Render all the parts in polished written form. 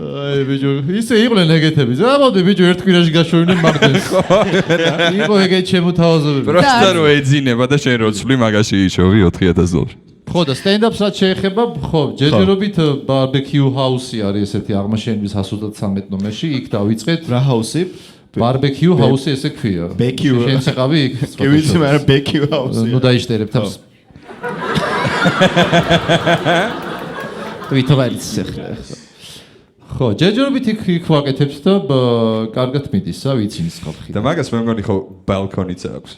აი ბიჭო, ისე იყვნენ ეგეთები. ზამოდი ბიჭო, ერთ კვირაში გაშოვდნენ მაგდენს. იყო ეგეთ ჩემო თავაზობები. პროსტა რო ეძინება და შენ რო ცვლი მაგაში იშოვი $4000. ხო და სტენდაპს რაც შეეხება, ხო, ჯერჯერობით ბარბეკიუ ჰაუსი არის ესეთი აღმაშენების 133 ნომერში, იქ დავიწყეთ. რა ჰაუსი? ბარბეკიუ ჰაუსი ესე ქვია. შენ შეყავი იქ? კი ვიცი, მაგრამ ბეკიუ ჰაუსი. ნუ დაიშტერებ თავს. თვითონაც ახლა. ხო, ჯერჯერობით იქ ვაკეთებთ და კარგად მიდის, ვიცინის ხალხი. და მაგას მე მგონი ხო ბალკონიც აქვს.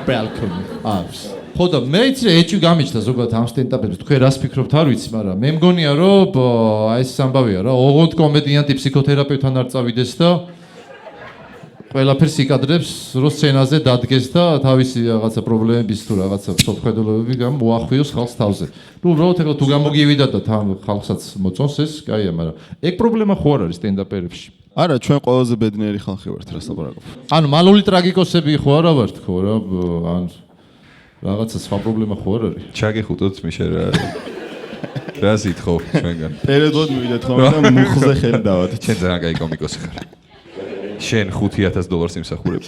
ბალკონი აქვს. ხო და მე იცი ეჭვი გამიჩნდა ზოგადად ამ სტენდაპებს. თქვენ რას ფიქრობთ არ ვიცი, მაგრამ მე მგონია რომ აი ეს ამბავია რა, ოღონდ კომედიანტი ფსიქოთერაპევტთან არ წავიდეს და ყველაფერს იკადრებს, რო სცენაზე დადგეს და თავისი რაღაცა პრობლემების თუ რაღაცა შეხედულებები მოახვიოს ხალხს თავზე. ნუ უბრალოდ ეხლა თუ გამოგივიდა და თან ხალხსაც მოწონს ეს, კაია, მაგრამ ეგ პრობლემა ხო არ არის სტენდაპერებში. არა, ჩვენ ყველაზე ბედნიერი ხალხი ვართ, რას ლაპარაკობ. ანუ მალული ტრაგიკოსები ხო არა ვართ ხო რა, ან რაღაცა სხვა პრობლემა ხო არ არის. ჩაგიხუტოთ მიშა რა. რა სითხო ჩვენგან. პერიოდულად მივიდეთ ხოლმე და მუხლზე ხელი დავათ. შენ ძალიან კაი კომიკოსი ხარ. შენ $5000 იმსახურებ.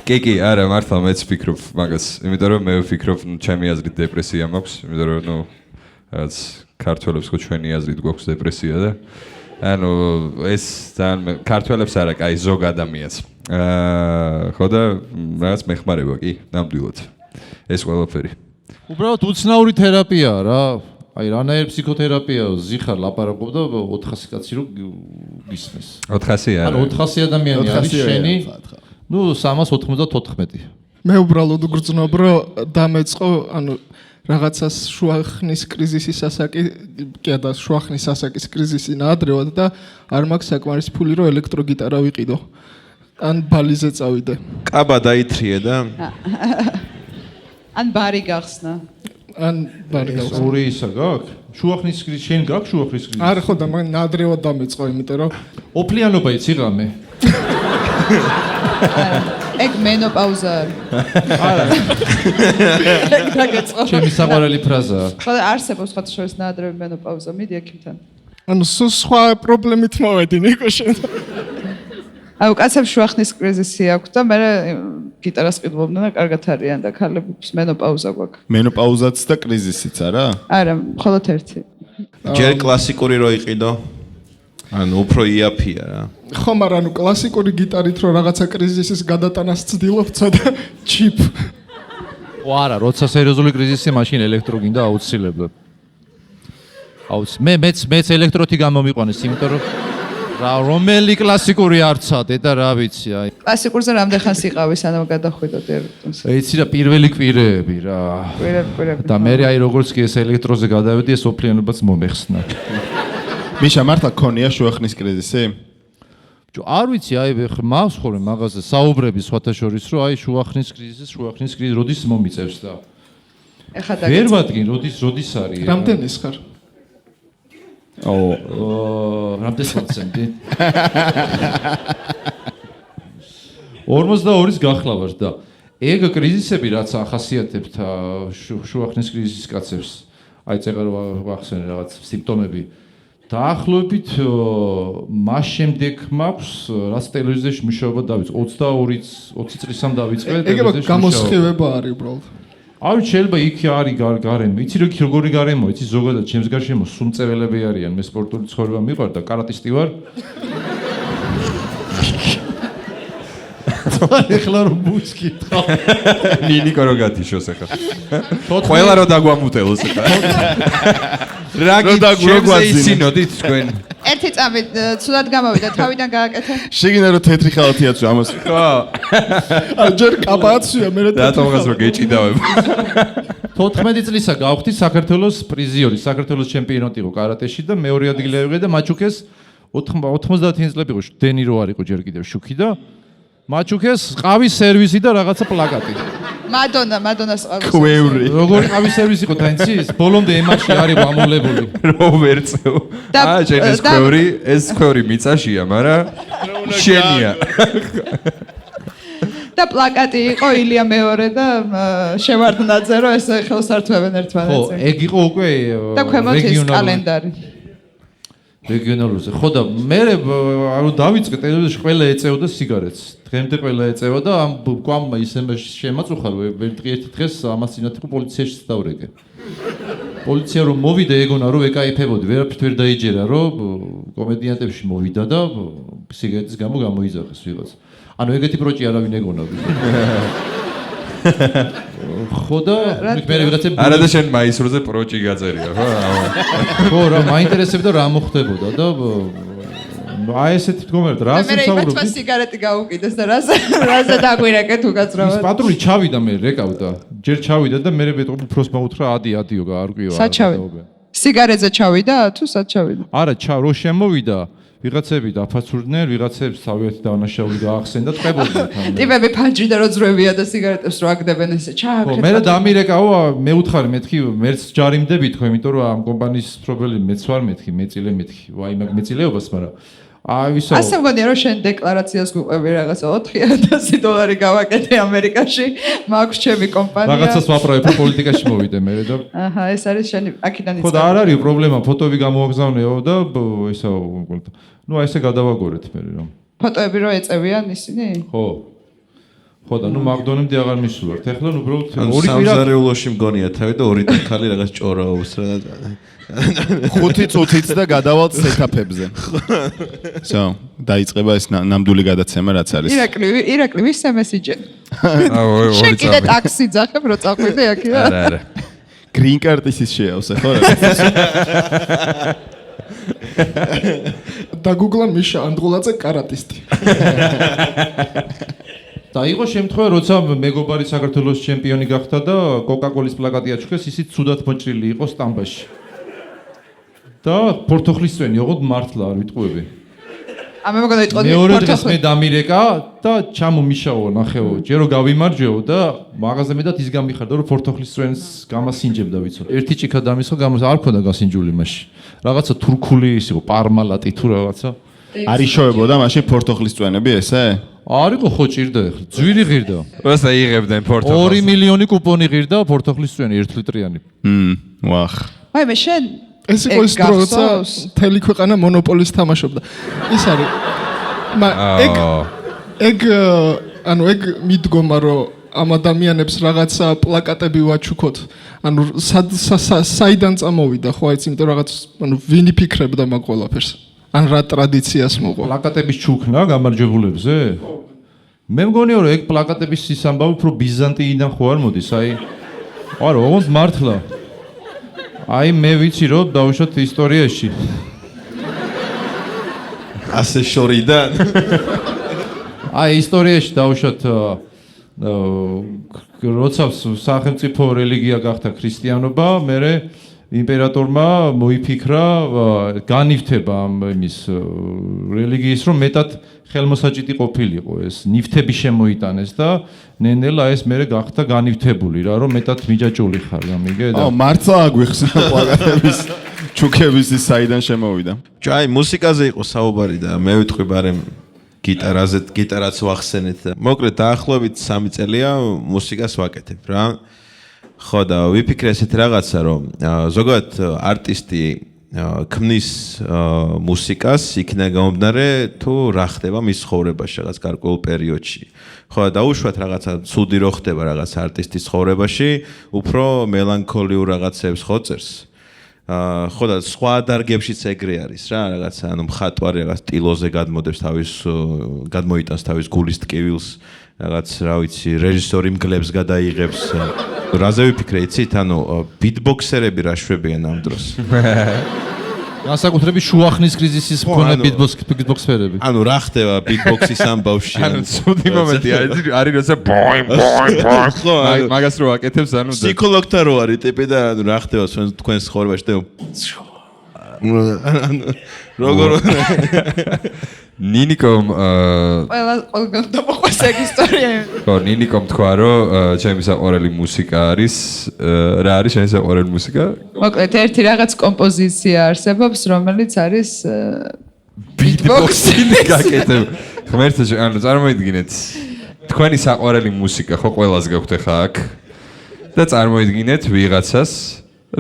კი, არა, მართლა მეც ვფიქრობ მაგას, იმიტომ რომ მე ვფიქრობ, ჩემი აზრით დეპრესია მაქვს, იმიტომ რომ რაც ქართველებს ხო ჩვენი აზრით გვაქვს დეპრესია და ანუ ეს ძალიან ქართველებს არა, კაი ზოგ ადამიანს. ხო და რაღაც მეხმარება კი, ნამდვილად. ეს ყველაფერი. უბრალოდ უცნაური თერაპიაა რა. აი რანაირ ფსიქოთერაპია ზიხარ ლაპარაკობდა 400 კაცი რო გისმეს. 400 არა. ანუ 400 ადამიანი არის შენი. ნუ 394. მე უბრალოდ გრძნობ რომ დამეწყო, ანუ რაღაცას შუახნის კრიზისის ასაკი, კი და შუახნის ასაკის კრიზისი ნაადრევად და არ მაქვს საკმარის ფული რომ ელექტროგიტარა ვიყიდო. ან ბალიზე წავიდე. კაბა დაითრიე და ან ბარი გახსნა. ან ბარი გახსნა. ორი ისა გაქვს? შუახნის კრიზისი შენ გაქვს შუახნის კრიზისი? არა ხო და მაგ ნაადრევად დამეწყო, იმიტომ რომ ოფლიანობა იცი რამე? ეგ მენოპაუზა არის. არა. ეგ დაგეწყო. ჩემი საყვარელი ფრაზაა. ხო და არსებობს ხათ შორის ნაადრევი მენოპაუზა, მიდი ექიმთან. ანუ სხვა პრობლემით მოვედი ნიკო შენ. აუ კაცებს შუახნის კრიზისი აქვს და მე გიტარას ყიდულობდნენ და კარგად არიან და ქალებს მენოპაუზა გვაქვს. მენოპაუზაც და კრიზისიც არა? არა, მხოლოდ ერთი. ჯერ კლასიკური რო იყიდო. ანუ უფრო იაფია რა. ხო, მაგრამ ანუ კლასიკური გიტარით რო რაღაცა კრიზისის გადატანას ცდილობ და ჩიპ. ო არა, როცა სერიოზული კრიზისი მაშინ ელექტრო გინდა აუცილებლად. მეც ელექტროთი გამომიყვანეს, იმიტომ რომ რა რომელი კლასიკური არცადე და რა ვიცი, აი. კლასიკურზე რამდენ ხანს იყავი სანამ გადახვიდოთ ერტონს? იცი რა პირველი კვირეები რა. კვირეები. და მე აი როგორც კი ეს ელექტროზე გადავედი, ეს ოფლიანობაც მომეხსნა. მიშა მართლა ქონია შუახნის კრიზისი? არ ვიცი, აი მას ხოლმე მაღაზია საუბრები სხვათა შორის, რომ აი შუახნის კრიზისი როდის მომიწევს და ეხლა ვერ ვადგენ, როდის არის? რამდენის ხარ? რამდენს ვაცემდი? 42-ის გახლა ვარ და ეგ კრიზისები რაც ახასიათებთ შუახნის კრიზისის კაცებს, აი წეგარ ვახსენე რაღაც სიმპტომები. დაახლოებით მას შემდეგ მაქვს რაც ტელევიზიაში მუშაობა დავიწყე 20 წლისამ დავიწყე ტელევიზიაში გამოსხივება არის უბრალოდ. არ შეიძლება იქ არის გარემო. იცი როგორი გარემო, იცი ზოგადად ჩემს გარშემო სუნწეველები არიან, მე სპორტული ცხოვრება მიყვარდა, კარატისტი ვარ. ეხლა რომ მუჩკითხა. ნინიკო რო გათიშოს ახლა. ყველა რო დაგვამუტელოს ახლა. რა გიჩვენოთ თქვენ? ერთი წამი ცუდად გამოვიდა, თავიდან გააკეთე. შეგინა რომ თეთრი ხალათიაც ამას. ხო. არ ჯერ კაბაცია, მე რატომღაც რო გეჭიდავებ. 14 წლისა გავხდი საქართველოს პრიზიორი, საქართველოს ჩემპიონატი იყო კარატეში და მეორე ადგილი ავიღე და მაჩუკეს 99 წლები იყო, დენი რო არ იყო ჯერ კიდევ შუქი და მაჩუკეს ყავის სერვისი და რაღაცა პლაკატი. მადონას ყავის. ქვევრი. როგორი ყავის სერვისი იყო თანცის? ბოლომდე ემაში არის გამოლებული. რო ვერწევ. შენ ეს ქვევრი მიწაშია, მაგრამ შენია. და პლაკატი იყო ილია მეორე და შევარდნაძე რომ ეს ხელს ართმევენ ხო, ერთმანეთს. ეგ იყო უკვე და ქვემოთ ის კალენდარი. რეგიონალურზე. ხო და მე ანუ დავიწყე ტელევიზიაში ყველა ეწეოდა სიგარეტს. დღემდე ყველა ეწევა და ამ კვამმა ისე შემაწუხა რომ ერთი დღეს ამას წინათ იყო პოლიციაში დავრეკე. პოლიცია რომ მოვიდა ეგონა რომ ეკაიფებოდი, ვერაფრით ვერ დაიჯერა რომ კომედიანტებში მოვიდა და სიგარეტის გამო გამოიძახეს ვიღაც. ანუ ეგეთი პროჭი არავინ ეგონა. ხო და მე ვიღაცებ არა და შენ მაისურზე პროჭი გაწერია, ხო? ხო რა მაინტერესებდა რა მოხდებოდა და აი ესეთი მდგომარეობა რა მე მეც სიგარეტი გაუკიდეს და რაზე დაგვირეკე თუ გაწრავად. ის პატრული ჩავიდა მე რეკავდა. ჯერ ჩავიდა და მე უფროს მოუთხრა ადიო გაარკვივა. სად ჩავიდა? სიგარეტზე ჩავიდა თუ სად ჩავიდა? არა, რო შემოვიდა ვიღაცები დაფაცურდნენ, ვიღაცებს თავიანთი დანაშაული გაახსენდა ტყებოდნენ თან. ტიპები ფანჯი და რო ძრევია და სიგარეტებს რო აგდებენ ესე ჩააკეთე. ხო, მე დამირეკაო, მე უთხარი მეთქი, მერც ჯარიმდები თქო, იმიტომ რომ ამ კომპანიის პრობლემი მეც ვარ მეთქი, მეწილე მეთქი. ვაი მაგ მეწილეობას, მაგრამ აი ვისო. ასე მგონია რომ შენ დეკლარაციას გვიყვები რაღაცა $4,000 გავაკეთე ამერიკაში, მაქვს ჩემი კომპანია. რაღაცას ვაპროვებ პოლიტიკაში მოვიდე მე და აჰა, ეს არის შენი აქედან ხო და არ არის პრობლემა, ფოტოები გამოვაგზავნეო და ესა ნუ აი ესე გადავაგორეთ მე რომ. ფოტოები რო ეწევიან ისინი? ხო. ხო და ნუ მაგდონემდე აღარ მისულართ. ეხლა ნუ უბრალოდ ორი კვირა სამზარეულოში მგონია თავი და ორი თქალი რაღაც ჭორაობს რა. 5 წუთით და გადავალთ სეტაპებზე. So, დაიწყება ეს ნამდვილი გადაცემა რაც არის. ირაკლი ვის მესიჯი? აუ, შენ კიდე ტაქსი ძახებ რო წახვიდე აქ რა. არა. Green card-ის ის შეავსე ხო რა? და Google-ა მიშა ანდღულაძე კარატისტი. და იყო შემთხვევა, როცა მეგობარი საქართველოს ჩემპიონი გახდა და Coca-Cola-ის პლაკატი აჩუქეს, ისიც ცუდად მოჭრილი იყო სტამბაში. და პორტოხლისწვენი ოღონდ მართლა არ ვიტყუები. მე მგონია იტყოდი მეორე დღეს მე დამირეკა და ჩამო მიშაო ნახეო, ჯერო გავიმარჯვეო და მაღაზიაზე მეტად ის გამიხარდა რომ პორტოხლისწვენს გამასინჯებდა ვიცო. ერთი ჭიქა დამისხო, არ ქონდა გასინჯული მაშინ. რაღაცა თურქული ის იყო, პარმალატი თუ რაღაცა. არის შოებოდა მაშინ პორტოხლისწვენები ესე? არ იყო ხო ჭირდა ეხლა, ძვირი ღირდა. როცა იღებდნენ პორტოხელს. 2 მილიონი კუპონი ღირდა პორტოხლისწვენი 1 litrიანი. ვახ. აი მე შენ ეს იყო ის დრო, როცა მთელი ქვეყანა მონოპოლის თამაშობდა. ის არის. ეგ მიდგომა რომ ამ ადამიანებს რაღაცა პლაკატები ვაჩუქოთ. ანუ საიდან წამოვიდა ხო აიც, იმიტომ რაღაც ვინ იფიქრებდა მაგ ყველაფერს? ან რა ტრადიციას მოყვა? პლაკატების ჩუქნა გამარჯვებულებზე? მე მგონია რომ ეგ პლაკატების ის ამბავი უფრო ბიზანტიიდან ხო არ მოდის, აი. არა, ოღონდ მართლა. აი მე ვიცი რომ დავუშვათ ისტორიაში. ასე შორიდან. აი ისტორიაში დავუშვათ როცა სახელმწიფო რელიგია გახდა ქრისტიანობა, მერე იმპერატორმა მოიფიქრა განივთება ამ იმის რელიგიის რომ მეტად ხელმოსაჭიტი ყოფილიყო ეს ნივთები შემოიტანეს და ნენელა ეს მერე გახდა განივთებული რა რომ მეტად მიჯაჭული ხარ გამიგე და მართლა აგვიხსნა პლაკატების ჩუქების ის საიდან შემოვიდა. აი მუსიკაზე იყო საუბარი და მე ვიტყვი ბარემ გიტარაც ვახსენეთ და მოკლედ დაახლოებით 3 წელია მუსიკას ვაკეთებ რა. ხო და ვიფიქრე ესეთ რაღაცა რომ ზოგადად არტისტი ქმნის მუსიკას იქნა გამომდინარე თუ რა ხდება მის ცხოვრებაში რაღაც გარკვეულ პერიოდში. ხო და დაუშვათ რაღაცა ცუდი რო ხდება რაღაც არტისტის ცხოვრებაში, უფრო მელანქოლიურ რაღაცებს ხოწერს. ხო და სხვა დარგებშიც ეგრე არის რა, რაღაცა ანუ მხატვარი რაღაც ტილოზე გადმოიტანს თავის გულის ტკივილს, რაღაც რა ვიცი, რეჟისორი მგლებს გადაიღებს. რაზე ვიფიქრე, იცით, ანუ ბიტბოქსერები რა შვებიან ამ დროს. განსაკუთრებით შუახნის კრიზისის მქონე ბიტბოქსერები. ანუ რა ხდება ბიტბოქსის ამბავში? ანუ ცუდი მომენტი არის როცა ბოიმ ხო, მაგას რო აკეთებს, ანუ ფსიქოლოგთან რო არის ტიპი და ანუ რა ხდება თქვენს ცხოვრებაში და როგორ ნინიკომ ყველგან დამოყვეს ეგ ისტორია. ხო, ნინიკომ თქვა რომ ჩემი საყვარელი მუსიკა არის რა არის შენი საყვარელი მუსიკა? მოკლედ ერთი რაღაც კომპოზიცია არსებობს, რომელიც არის ბიტბოქსინგი გაკეთებ. ღმერთო, ანუ წარმოიდგინეთ თქვენი საყვარელი მუსიკა ხო ყველას გაქვთ ხა აქ და წარმოიდგინეთ ვიღაცას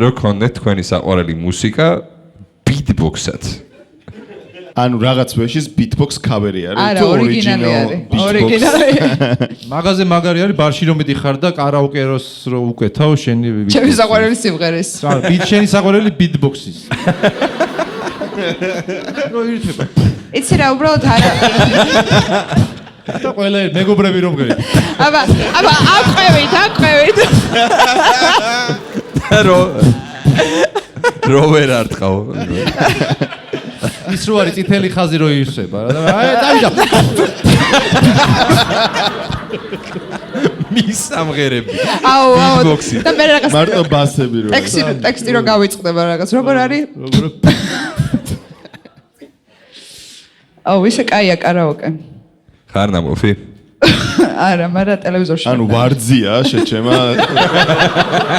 რომ ქონდეთ თქვენი საყვარელი მუსიკა beatbox-ად ანუ რაღაც ვეშის beatbox cover-ი არის არა, ორიგინალი არის. ორიგინალი. მაღაზე მაგარი არის ბარში რომ მიდიხარ და კარაოკეროს რო უკეთავ შენი ჩემი საყვარელი სიმღერის. შენი საყვარელი beatbox-ის. რო ირთება. იცი რა, უბრალოდ არა. და ყველა მეგობრები რომ გერი. აბა, აყვევით. რო ვერ არტყავ ის რო არის წითელი ხაზი რო ირსება რა. აი, დავიდა. მის სამღერები. აუ, Beatbox-ი. და მე რაღაც მარტო ბასები რო. ტექსტი რო გავიწყდება რაღაც. როგორ არის? აუ, ისე კაია კარაოკე. ხარ ნამოფი? არა, მაგრამ ტელევიზორში. ანუ ვარძია შეჩემა.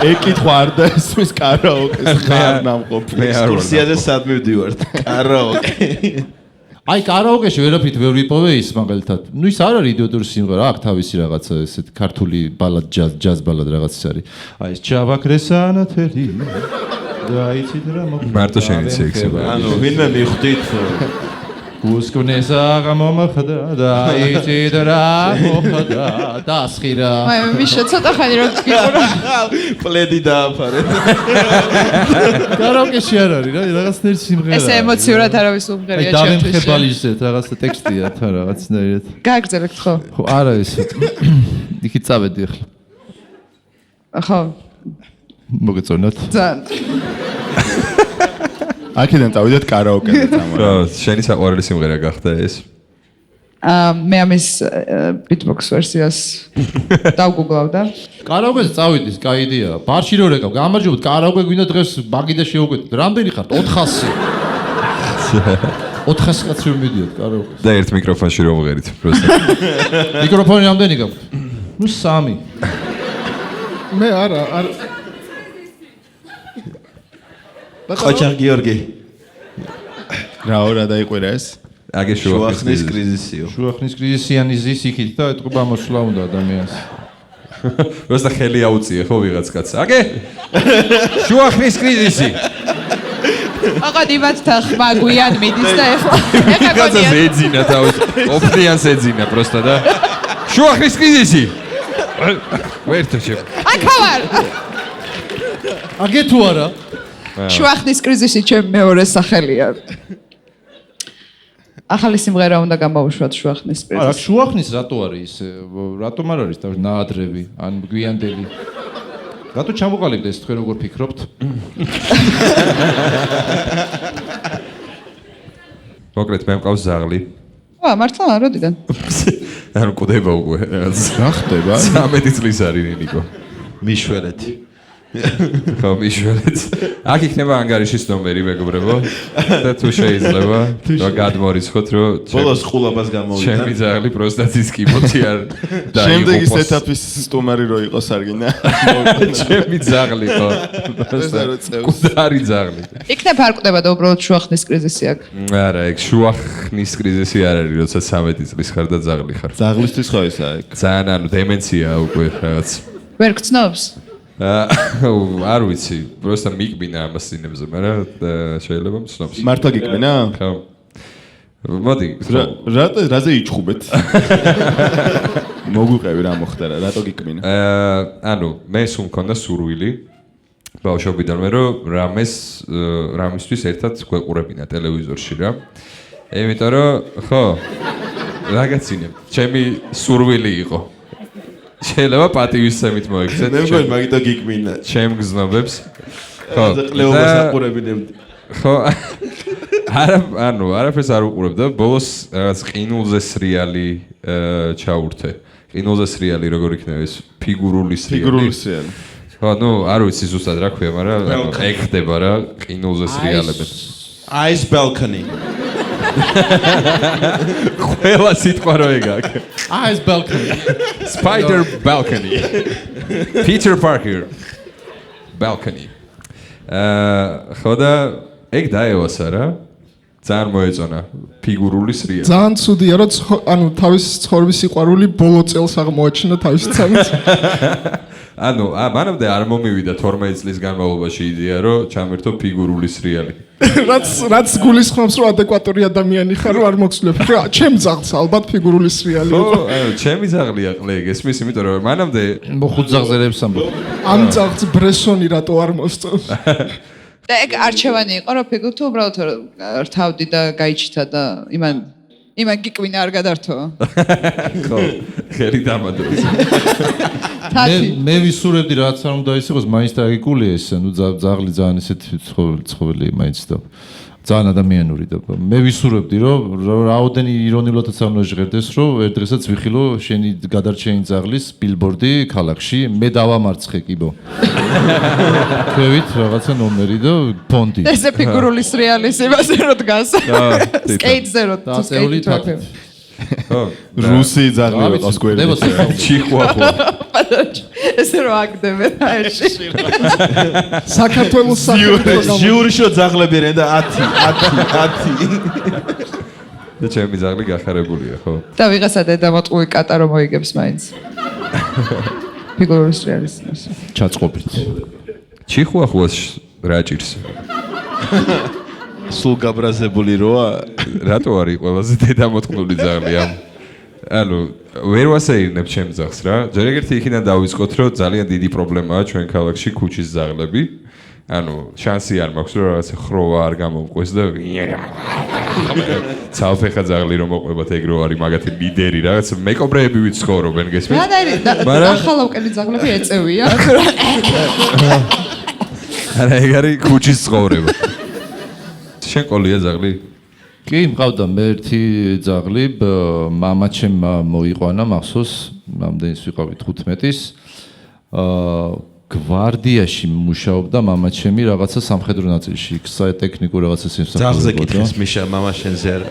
ეკითხვა არ და ესმის კარაოკეს ხარ ნამყოფი. ექსკურსიაზე სად მივდივართ? კარაოკე. აი კარაოკეში ვერაფრით ვერ ვიპოვე ის მაგალითად. ნუ ის არ არის იდიოტური სიმღერა, აქ თავისი რაღაცა ესეთ ქართული ბალად ჯაზ ბალად რაღაც ის არის. აი ეს ჩავაქრესანათელი და იცით რა მოხდა. მარტო შენი სექსება. ანუ ვინმე მიხვდით უსკვნესა გამომხდა და იცით რა მოხდა დასხირა. აი, მიშა ცოტა ხანი რომ გიყურა. პლედი დააფარეთ. კარაოკეში არ არის რა, რაღაცნაირი სიმღერა. ესე ემოციურად არავის უმღერია აი დავემხებალისეთ რაღაცა ტექსტია თან რაღაცნაირად. გააგრძელებთ ხო? ხო, არა ესე. იქით წავედი ახლა. ხო. მოგეწონათ. ძალიან. აქედან წავიდეთ კარაოკეზე თამარ. რა, შენი საყვარელი სიმღერა გახდა ეს? მე ამის beatbox ვერსიას დავგუგლავდა. კარაოკეზე წავიდეს, კაი იდეაა. ბარში რო რეკავ, გამარჯობთ, კარაოკე გვინდა დღეს ბაგიდა შევუკვეთით. რამდენი ხართ? 400. 400 კაცი რომ მიდიოთ კარაოკეზე. და ერთ მიკროფონში რომ ვღერით, პროსტა. მიკროფონი რამდენი გაქვთ? ნუ 3. მე არა ყოჩარ გიორგი. რა დაიყვირა ეს? აგე შუახნის კრიზისიო. შუახნის კრიზისიანი ზის იქით და ეთყობა მოსვლა უნდა ადამიანს. პროსტა ხელი აუწია ხო ვიღაც კაცს. აგე შუახნის კრიზისი. აღარ დიმათთა ხმა გვიან მიდის და ეხლა კაცს ეძინა თავის. ოფდიანს ეძინა პროსტა და შუახნის კრიზისი. ვერთო შე. აქავარ. აგე თუ არა? შუახნის კრიზისი ჩემ მეორე სახელია. ახალი სიმღერა უნდა გამოვუშვათ შუახნის არა, კრიზისი. შუახნის რატო არის ის? რატომ არ არის თავის ნაადრევი, ან გვიანდელი? რატო ჩამოყალიბდა ეს თქვენ როგორ ფიქრობთ? მოკლედ მე მყავს ზაღლი. ვა, მართლა როდიდან? ანუ კვდება უკვე რაღაც. რა ხდება? 13 წლის არის ნიკო. მიშვერეთი. ხო მიშველეთ. აქ იქნება ანგარიშის ნომერი მეგობრებო. და თუ შეიძლება და გადმორიცხოთ რომ ბოლოს ყულაბას გამოვიდა. ჩემი ძაღლი პროსტატის კიბოთი არ დაიღო. შემდეგი სეტაპის სტუმარი რო იყოს არგინა. ჩემი ძაღლი ხო. კუდარი ძაღლი. იქნებ არ კვდება და უბრალოდ შუახნის კრიზისი აქვს. არა, ეგ შუახნის კრიზისი არ არის, როცა 13 წლის ხარ და ძაღლი ხარ. ძაღლისთვის ხო ისა ეგ? ძალიან ანუ დემენციაა უკვე რაღაც. ვერ გწნობს? არ ვიცი, პროსტა მიგბინა ამას სინებზე, მაგრამ შეიძლება მცნობს. მართლა გიკბინა? ხო. მოდი, რაზე იჩხუბეთ? მოგვიყევი რა მოხდა რა, რატო გიკბინა? ანუ მე სულ მქონდა სურვილი ბავშვობიდანვე რომ რამისთვის ერთად გვეყურებინა ტელევიზორში რა. იმიტომ რომ ხო, რაღაცინებ, ჩემი სურვილი იყო. შეიძლება პატივისცემით მოიქცეთ. მე მგონი მაგითო გიკმინა. ჩემ გზნობებს. ხო. ყლეობას აყურებინებდი. ხო. ანუ არაფერს არ უყურებდა. ბოლოს რაღაც ყინულზე სრიალი ჩაურთე. ყინულზე სრიალი როგორ იქნება ეს ფიგურული სრიალი. ფიგურული სრიალი. ხო, ნუ არ ვიცი ზუსტად რა ქვია, მაგრამ ეგ ხდება რა ყინულზე სრიალები. Ice balcony. ყველა სიტყვა რო ეგ აქვს. Ice balcony. Spider balcony. Peter Parker. Balcony. ხო და ეგ დაევასა რა. ძალიან მოეწონა ფიგურული სრიალი. ძალიან ცუდია რომ ანუ თავის ცხოვრების სიყვარული ბოლო წელს აღმოაჩინა თავის ცამის. ანუ მანამდე არ მომივიდა 12 წლის განმავლობაში იდეა რომ ჩამერთო ფიგურული სრიალი. რაც გულისხმობს რომ ადეკვატური ადამიანი ხარ რომ არ მოგცვლებ. რა, ჩემ ძაღლს ალბათ ფიგურული სრიალი იყო. ხო, ჩემი ძაღლია ყლე გესმის, იმიტომ რომ მანამდე მოხუთ ზაღზერებს ამბობ. ამ ძაღლს ბრესონი რატო არ მოსწონს? და ეგ არჩევანი იყო რომ ფიგურ თუ უბრალოდ რთავდი და გაიჩითა და იმან გიკვინა არ გადართო. ხო, ხელი დამადროს. მე ვისურვებდი რაც არ უნდა ის იყოს, მაინც ტრაგიკულია ეს, ანუ ძაღლი ძალიან ესეთი ცხოველი მაინც და ძალიან ადამიანური და მე ვისურვებდი რომ რაოდენი ირონიულადაც არ უნდა ჟღერდეს, რომ ერთ დღესაც ვიხილო შენი გადარჩენი ძაღლის ბილბორდი ქალაქში, მე დავამარცხე კიბო. ქვევით რაღაცა ნომერი და ფონდი. ესე ფიგურული სრიალის იმაზე რო დგას. სკეიტზე რო დაწეული თათი. ხო, რუსი ძაღლი ყავს გვერდზე. ჩიხვახვა. ესე რო აგდებენ აერში. საქართველოს ჟიურიშო ძაღლები რენ და 10. და ჩემი ძაღლი გახარებულია, ხო? და ვიღაცა დედამოტყუი კატა რომ მოიგებს მაინც. ფიგურული სრიალის. ჩაწყობით. ჩიხვახვას რა ჭირს? სულ გაბრაზებული როა რატო არის ყველაზე დედამოტყნული ძაღლი ამ? ანუ ვერ ვასეირნებ ჩემ ძაღლს რა. ჯერ ერთი იქიდან დავიწყოთ, რომ ძალიან დიდი პრობლემაა ჩვენ ქალაქში ქუჩის ძაღლები. ანუ შანსი არ მაქვს რომ რაღაცა ხროვა არ გამომყვეს და ცალფეხა ძაღლი რომ მოყვებათ ეგ რო არის მაგათი ლიდერი რაღაც მეკობრეები ვიცხოვრობენ გესმის? რა ახალავკელი ძაღლები ეწევია. არა ეგ არის ქუჩის ცხოვრება. შენ ყოლია ძაღლი? კი, მყავდა მე ერთი ძაღლი, მამაჩემმა მოიყვანა მახსოვს, რამდენის ვიყავი 15-ის. გვარდიაში მუშაობდა მამაჩემი რაღაცა სამხედრო ნაწილში, საეტექნიკო რაღაცა სიმსახურე. ძაღლზე კითხეს მიშა მამა შენზე არა.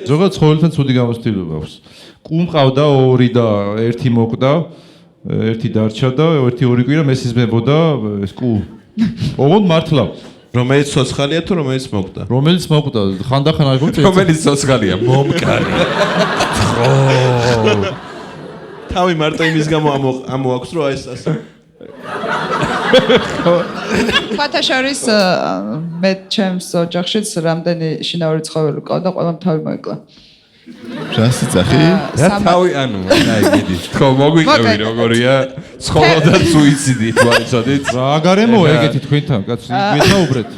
ზოგადად ცხოველთან ცუდი გამოცდილება აქვს. კუ მყავდა 2 და 1 მოკვდა, 1 დარჩა და 1-2 კვირა მესიზმებოდა ეს კუ. ოღონდ მართლა რომელიც სოცხალია თუ რომელიც მოკვდა? რომელიც მოკვდა, ხანდახან არ გოწევს. რომელიც სოცხალია, მომკარი. ხო. თავი მარტო იმის გამო ამოაქვს რომ აი ეს ასე. ფათაშორის მე ჩემს ოჯახშიც რამდენი შინაური ცხოველი ყავდა, ყველამ თავი მოიკლა. რას იცახი? რა თავი ანუ აი გიდი. ხო მოგვიყევი როგორია ცხოველთა სუიციდი თვალსადით. რა გარემო ეგეთი თქვენთან, კაცო, მეთაუბრეთ.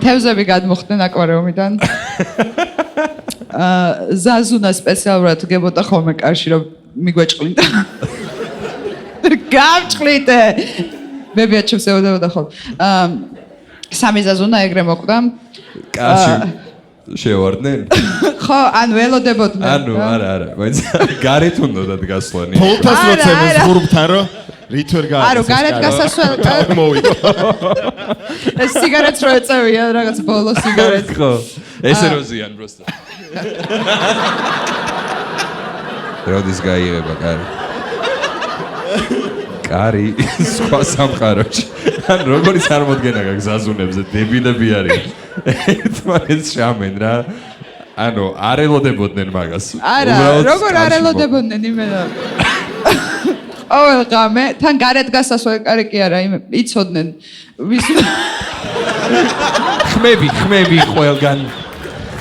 თევზები გადმოხდნენ აკვარიუმიდან. ზაზუნა სპეციალურად გებოდა ხოლმე კარში რომ მიგვეჭყლინდა. გამჭყლიდე. მე ბიჭებს ევდოდა ხოლმე. სამი ზაზუნა ეგრე მოკვდა. კარში შევარდნენ? ხო, ანუ ელოდებოდნენ. ანუ არა, բայց გარეთ უნდათ გასვლანი. ფოლტას როცემეს ღურბთან რომ რით ვერ გააკეთეს. არო, გარეთ გასასვლელი მოვიდა. ეს სიგარეტს რო ეწევია, რაღაც ბოლო სიგარეტს. ხო, ესე როზიან просто. როდის გაიღება კარი? კარი სხვა სამყაროში. ან როგორი წარმოდგენა გაქვს ზაზუნებზე, დებილები არიან. ერთმანეთს შამენ რა. ანუ არ ელოდებოდნენ მაგას. არა, როგორ არ ელოდებოდნენ იმენა. ყოველ ღამე თან გარეთ გასასვლელი კარი კი არა, იცოდნენ ვის ხმები ყველგან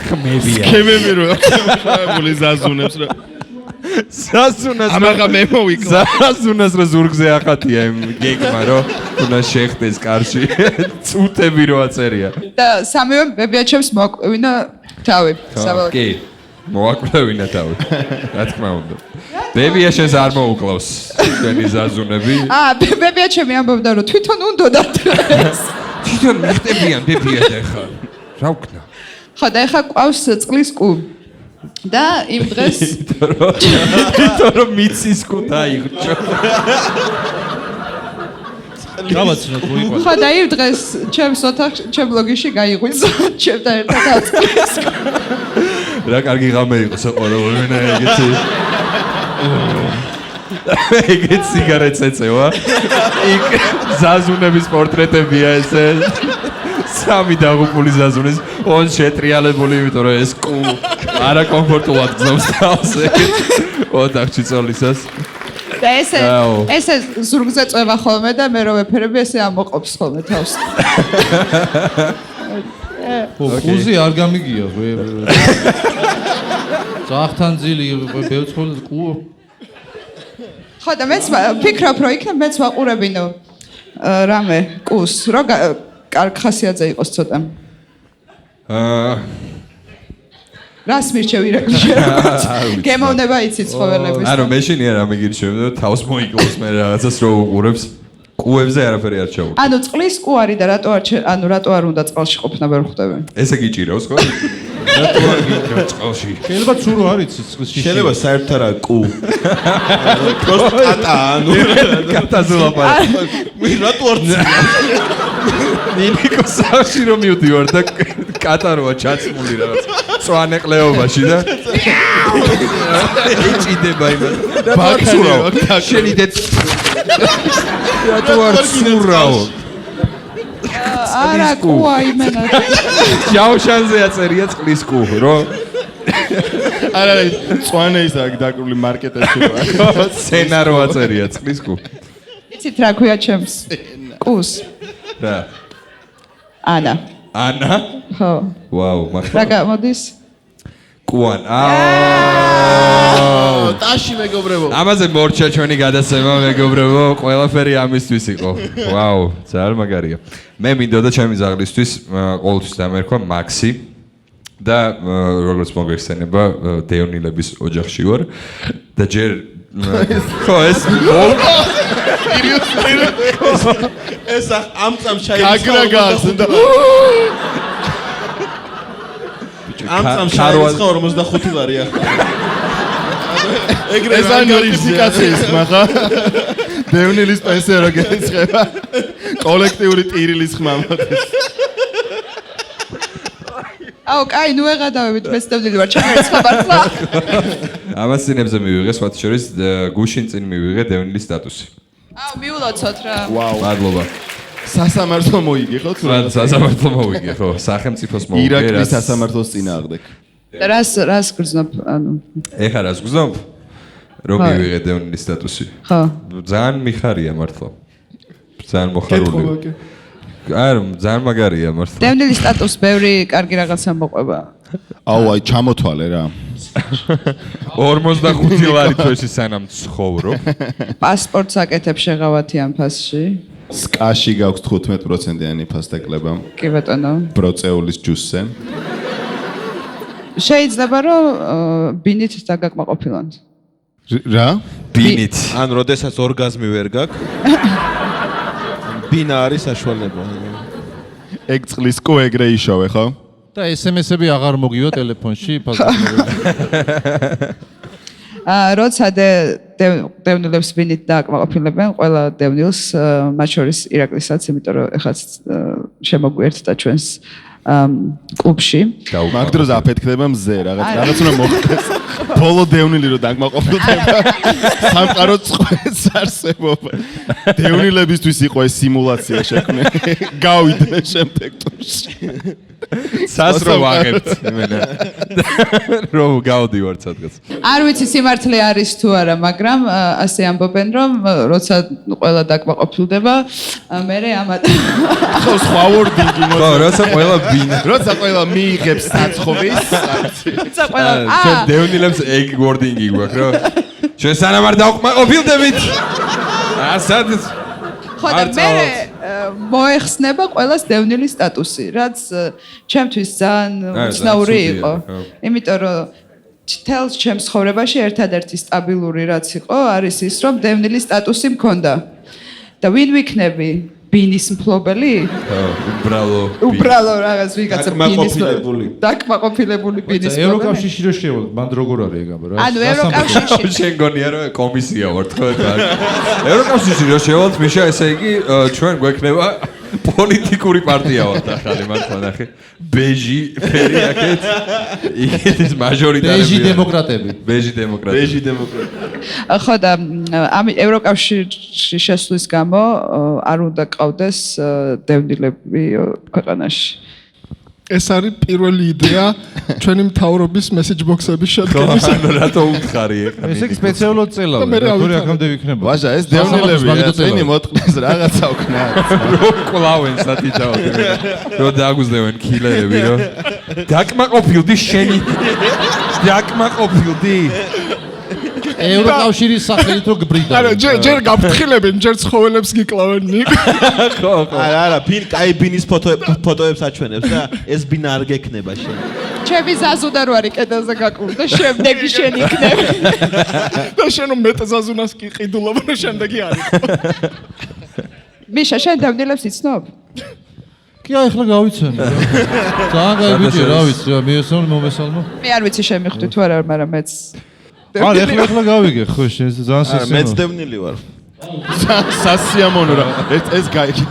ხმებია. კემები რო ხმებული ზაზუნებს რა. ზაზუნას ამაღა მე მოვიკლა. ზაზუნას რა ზურგზე ახატია იმ გეგმა რომ უნდა შეხტეს კარში. წუთები რო აწერია. და სამივე ბებიაჩემს მოაკვევინა თავი. კი. მოაკვევინა თავი. რა თქმა უნდა. ბებიაშენს არ მოუკლავს ჩვენი ზაზუნები. ბებიაჩემი ამბობდა რომ თვითონ უნდათ ეს. თვითონ მიხდებიან ბებია და ხა. რა ვქნა? ხო და ეხა ყავს წყლის კუ. და იმ დღეს თვითონ რომ მიცის კუ დაიღვჭო. გავაცნოთ მოიყვანა. ხო და იმ დღეს ჩემს ოთახში, ჩემ ბლოგში გაიღვიძა ჩემთან ერთად აწყლის. რა კარგი ღამე იყო საყოველთანა ეგეთი. ეგეც სიგარეტს ეწევა. იქ ზაზუნების პორტრეტებია ესე. სამი დაღუპული ზაზუნის on შეტრიალებული, იმიტომ რომ ეს კუ არა კომფორტულად გზავს თავს. ოთახში წოლისას. და ესე ზურგზე წვევა ხოლმე და მე რო ვეფერები ესე ამოყოფს ხოლმე თავს. ყუზი არ გამიგია. ძახთან ძილი ბევრ ყუ. ხო და მეც ფიქრობ რომ იქნებ მეც ვაყურებინო რამე ყუს რო კარგ ხასიათზე იყოს ცოტა. რას მირჩევ ირაკლი როგორც გემოვნება იცი ცხოველების. ანუ მეშინია რა მიგირჩევ და თავს მოიკლოს მე რაღაცას რო უყურებს. კუებზე არაფერი არ ჩაუყურებს. ანუ წყლის კუ არის და რატო არ უნდა წყალში ყოფნა ვერ ხვდები. ესე გიჭირავს ხო? რატო არ გიჭირავს წყალში? შეიძლება ცურო არის წყლის შეიძლება საერთოდ არა კუ. просто კატა, ანუ კატაზე ლაპარაკი. მე რატო არ ნინიკო სახლში რომ მივდივარ და კატა როა ჩაცმული რაღაც წვანე ყლეობაში და ეჭიდება იმას. ბაქცურავ. შენი დეც რატო არ ცურავ? არა კუა იმენა. ჯავშანზე აწერია წყლის კუ, რო არა, წვანე ის აქ დაკრული მარკეტებში რა. სცენარო აწერია წყლის კუ. იცით რა ქვია ჩემს კუს? რა? ანა. ანა? ხო. ვაუ, რა მაგრამ გამოდის? კუან. ტაში მეგობრებო. ამაზე მორჩა ჩვენი გადაცემა მეგობრებო, ყველაფერი ამისთვის იყო. ვაუ, ძალიან მაგარია. მე მინდოდა ჩემი ზაღლისთვის ყოველთვის დამერქვა მაქსი და როგორც მოგეხსენება დეონილების ოჯახში ვარ და ჯერ ხო ეს ეს ამ წამ შაირის გაგრაგას და ამ წამ შაირის 45 ლარი ახლა. ეგრე ეს არის ნოტიფიკაციის ხმა. დევნილის პენსია რო გეცხება. კოლექტიური ტირილის ხმა მოდის. აუ, კაი, ნუ ეღადავებით, მეც დევდილი ვარ, ჩამერცხებართლა. ამას წინებზე მივიღე, სხვათა შორის გუშინ წინ მივიღე დევნილის სტატუსი. აუ, მიულოცოთ რა. ვაუ. მადლობა. სასამართლო მოიგე ხო? მან სასამართლო მოვიგე, ხო, სახელმწიფოს მოვიგე. ირაკლის სასამართლოს წინააღმდეგ. და რას გრძნობ, ანუ. ეხა რას გზნობ? რომ მივიღე დევნილის სტატუსი. ხო. ძალიან მიხარია მართლა. ძალიან მოხარული. არ ძალიან მაგარია მართლა. დევნილის სტატუსს ბევრი კარგი რაღაცა მოყვება. აუ, აი ჩამოთვალე რა. 45 ლარი თვეში სანამ ცხოვრობ. პასპორტს აკეთებ შეღავათი ამ ფასში. სკაში გაქვს 15%-იანი ფასდაკლება. კი ბატონო. ბროწეულის ჯუსზე. შეიძლება რომ ბინით დაგაკმაყოფილონ. რა? ბინით. ან როდესაც ორგაზმი ვერ გაქვს. ბინა არის საშუალება. ეგ წყლის კუ ეგრე იშოვე ხო? და SMS-ები აღარ მოგივა ტელეფონში ფასდაკლები. როცა დევნილებს ბინით დააკმაყოფილებენ ყველა დევნილს, მათ შორის ირაკლისაც, იმიტომ რომ ეხლა შემოგვიერთდა ჩვენს კლუბში. მაგ დროს აფეთქდება მზე რაღაც უნდა მოხდეს. ბოლო დევნილი რო დაგმაყოფილდება. სამყარო წყვეტს არსებობა. დევნილებისთვის იყო ეს სიმულაცია შექმნე. გავიდნენ შემდეგ ტურში. სასრო ვაღებთ იმენა. რომ გავდივარ სადღაც. არ ვიცი სიმართლე არის თუ არა, მაგრამ ასე ამბობენ რომ როცა ყველა დაკმაყოფილდება, მერე ამათ ხო სხვა ვორდინგი ხო, როცა ყველა ბინა. როცა ყველა მიიღებს საცხობის. როცა ყველა ჩვენ დევნილებს ეგ ვორდინგი გვაქვს რა. ჩვენ სანამ არ დავკმაყოფილდებით. ასად ხო და მერე მოეხსნება ყველას დევნილის სტატუსი, რაც ჩემთვის ძალიან უცნაური იყო. იმიტომ რომ თელს ჩემს ცხოვრებაში ერთადერთი სტაბილური რაც იყო, არის ის, რომ დევნილის სტატუსი მქონდა. და ვინ ვიქნები? ბინის მფლობელი? უბრალო რაღაც ვიღაცა ბინის დაკმაყოფილებული ბინის მფლობელი. ევროკავშირში რო შევალ, მან როგორ არის ეგ აბა რა? ანუ ევროკავშირში შენ გონია რომ კომისია ვართ ხო? ევროკავშირში რო შევალთ, მიშა ესე იგი ჩვენ გვექნება პოლიტიკური პარტია ვართ ახალი მართლა ნახე. ბეჟი ფერი აქეთ. იქეთის მაჟორიტარები. ბეჟი დემოკრატები. ბეჟი დემოკრატები. ბეჟი დემოკრატია. ხო და ამ ევროკავშირში შესვლის გამო არ უნდა ყავდეს დევნილები ქვეყანაში. ეს არის პირველი იდეა ჩვენი მთავრობის message box-ების შედგენის. რატო უთხარი ეხლა? ესე იგი სპეციალურად წელავენ. თორე აქამდე ვიქნება. ვაჟა, ეს დევნილები წენი მოტყნეს რაღაცა ვქნა. რო კლავენ სათითაოდ. რო დაგუზდევენ კილერები რო. დაკმაყოფილდი შენი. დაკმაყოფილდი. ევროკავშირის სახელით რო გბრიდა. არა, ჯერ გაფრთხილებენ, ჯერ ცხოველებს გიკლავენ ნიკ. არა, ბინ კაი ბინის ფოტოებს აჩვენებს და ეს ბინა არ გექნება შენ. ჩემი ზაზუნა რო არის კედელზე გაკლული და შემდეგი შენ იქნები. და შენო მეტაზაზუნას კი ყიდულობ და შემდეგი არის. მიშა შენ დევნილებს იცნობ? კი აი ახლა გავიცანე. ძალიან კაი ბიჭი რა ვიცი, მიესალმო მომესალმო. მე არ ვიცი შემიხვდი თუ არა, მაგრამ მეც არა ახლა გავიგე ხო შენ ძალიან სასიამოვნო. მეც დევნილი ვარ. სასიამოვნო რა. ეს გაიგე.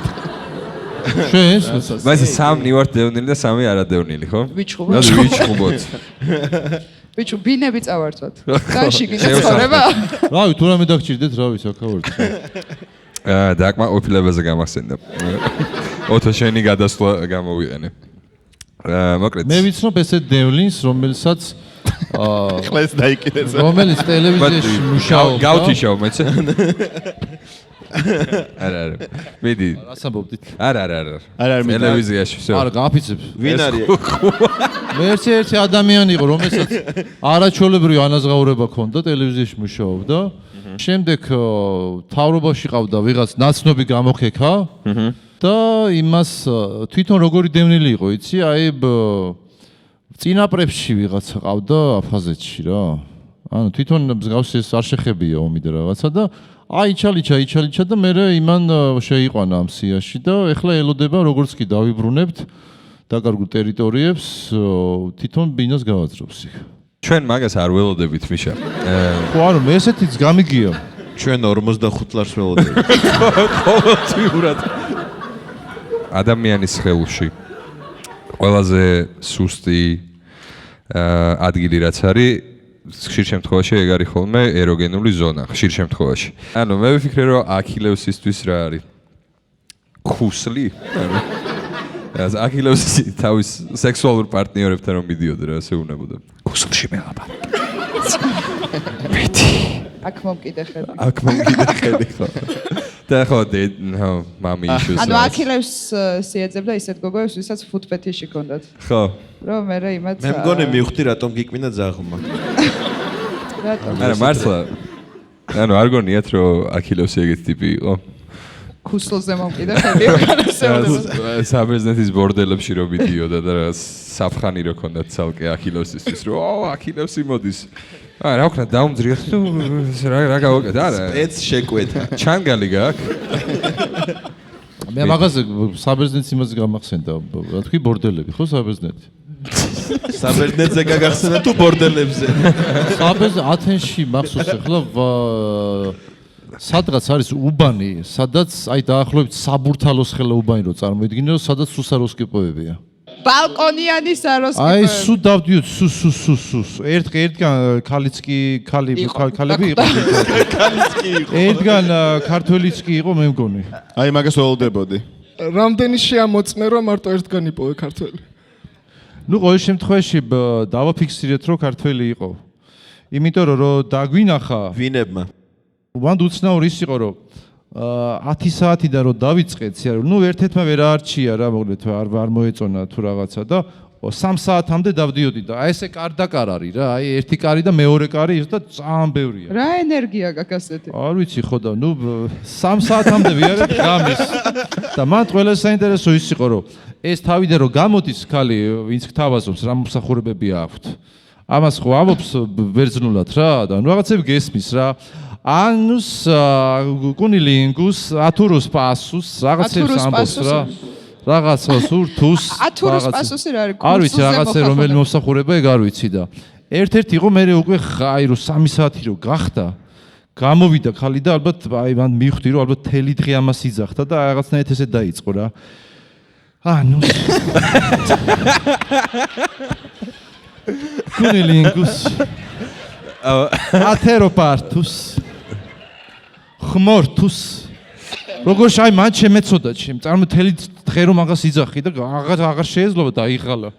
შენ მას სამი ვარ დევნილი და სამი არადევნილი ხო? ვიჩხუბოთ. და ვიჩხუბოთ. ბიჭო ბინები წავართვათ. კაში გინდა ცხოვრება? რავი თუ რამე დაგჭირდეთ რა ვიცი აქავართ. დაკმაყოფილებაზე გამახსენდა. ოთო შენი გადასვლა გამოვიყენე. მოკლედ. მე ვიცნობ ესეთ დევლინს რომელსაც ხლეს დაიკიდეს. რომელიც ტელევიზიაში მუშაობდა. გავთიშავ მეც. არა. მიდი. რას ამბობდით? არა. ტელევიზიაში всё. არა, გააფიცებ. ვინ არის? მე ერთი ადამიანი იყო, რომელსაც არაჩვეულებრივი ანაზღაურება ჰქონდა, ტელევიზიაში მუშაობდა. შემდეგ თავრობაში ყავდა ვიღაც ნაცნობი გამოხექა და იმას თვითონ როგორი დევნილი იყო, იცი? აი წინაპრებში ვიღაცა ყავდა აფხაზეთში რა. ანუ თვითონ მსგავსი ეს არ შეხებია ომი და რაღაცა და აიჩალიჩა და მე იმან შეიყვანა ამ სიაში და ეხლა ელოდება როგორც კი დავიბრუნებთ დაკარგულ ტერიტორიებს თვითონ ბინას გავაძრობს იქ. ჩვენ მაგას არ ველოდებით მიშა. ხო არა მე ესეთიც გამიგია. ჩვენ 45 ლარს ველოდებით. ყოველთვიურად ადამიანის ხელში ყველაზე სუსტი ადგილი რაც არის ხშირ შემთხვევაში ეგ არის ხოლმე ეროგენული ზონა ხშირ შემთხვევაში. ანუ მე ვიფიქრე რომ აქილევსისთვის რა არის? ქუსლი? ეს აქილევსი თავის სექსუალურ პარტნიორებთან რომ მიდიოდა რა ასე უნებოდა. ქუსლში მელაპარაკე. მეტი. აქ მომკიდე ხედი. აქ მომკიდე ხედი ხო. და ხო მამი ისუს. ანუ აქილევს სიეძებდა ისეთ გოგოებს, ვისაც ფუთ ფეტიში ჰქონდათ. ხო. რომ მე იმაც მე მგონი მივხვდი რატომ გიკვინა ძაღლმა. რატომ? არა მართლა. ანუ არ გონიათ რომ აქილევსი ეგეთი ტიპი იყო? ქუსლზე მომკიდე ხედი უკანასეულებს. საბერძნეთის ბორდელებში რომ მიდიოდა და რა საფხანი რო ქონდათ ცალკე აქილევსისთვის რომ აქილევსი მოდის. რა ვქნა დაუმძრიოთ თუ რა გავაკეთე არა ეც შეკვეთა. ჩანგალი გაქვს? მე მაგაზე საბერძნეთის იმაზე გამახსენდა რა თქვი ბორდელები ხო საბერძნეთი? საბერძნეთზე გაგახსენა თუ ბორდელებზე? ათენში მახსოვს ახლა სადღაც არის უბანი, სადაც აი დაახლოებით საბურთალოს ხელა უბანი რო წარმოიდგინე, სადაც სუსაროსკიპოებია. ბალკონიანი საროსკიპო. აი სუ დავდიოთ სუ. ერთგან ქალები იყო. ქალიცკი იყო. ერთგან ქართველიც კი იყო მე მგონი. აი მაგას ველოდებოდი. რამდენი შეამოწმე რომ მარტო ერთგან იპოვე ქართველი. ნუ ყოველ შემთხვევაში დავაფიქსირეთ რომ ქართველი იყო. იმიტომ რომ დაგვინახა ვინებმა? მანდ უცნაური ის იყო რომ 10 საათიდან რომ დავიწყეთ, ნუ ერთ-ერთმა ვერ აარჩია რა მოგლეთ არ მოეწონა თუ რაღაცა და 3 საათამდე დავდიოდი და აი ესე კარდაკარ არის რა, აი ერთი კარი და მეორე კარი ის და ძალიან ბევრია. რა ენერგია გაქვს ასეთი? არ ვიცი ხო და ნუ 3 საათამდე ვიარეთ გამის. და მან ყველა საინტერესო ის იყო რომ ეს თავიდან რომ გამოდის ხალი ვინც გთავაზობს რა მომსახურებები აქვთ. ამას ხო ამობს ბერძნულად რა და ნუ რაღაცები გესმის რა. ანუს კუნილინგუს ათურუს პასუს რაღაცებს ამბობს რა. რაღაცას ურთუს ათურუს პასუსი რა არის? არ ვიცი რაღაცა რომელი მომსახურება ეგ არ ვიცი და ერთ-ერთი იყო მე უკვე აი რომ 3 საათი რო გახდა გამოვიდა ხალი და ალბათ აი მან მივხვდი რომ ალბათ თელი დღე ამას იძახდა და რაღაცნაირად ესე დაიწყო რა. ნუ კუნილინგუს ათეროპართუს ხმორთუს როგორ შай მან შემეცოდა ჩემ წარმო თელი დღე რომ მაგას იძახი და აღარ შეეძლო დაიღალა.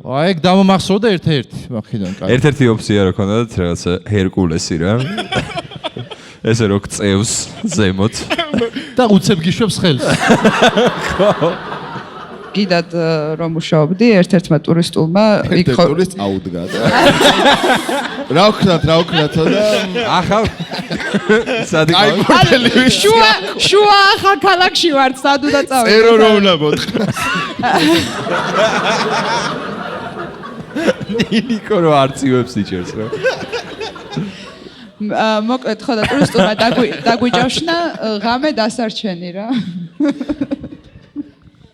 აი ეგ დამომახსოვდა ერთ-ერთი მაგიდან კაი. ერთ-ერთი ოფცია რა ქონდათ რაღაცა ჰერკულესი რა. ესე რო წევს ზემოთ და უცებ გიშვებს ხელს. კიდად რომ მუშაობდი ერთ-ერთმა ტურისტულმა იქ ტურისტ აუდგა და რა ვქნათ და ახალ სადი შუა ახალ ქალაქში ვარ სად უნდა წავიდე წერო რომ უნდა მოთხას ნიკო რო არწივებს იჭერს რა მოკლედ ხო და ტურისტულმა დაგვიჭავშნა ღამე დასარჩენი რა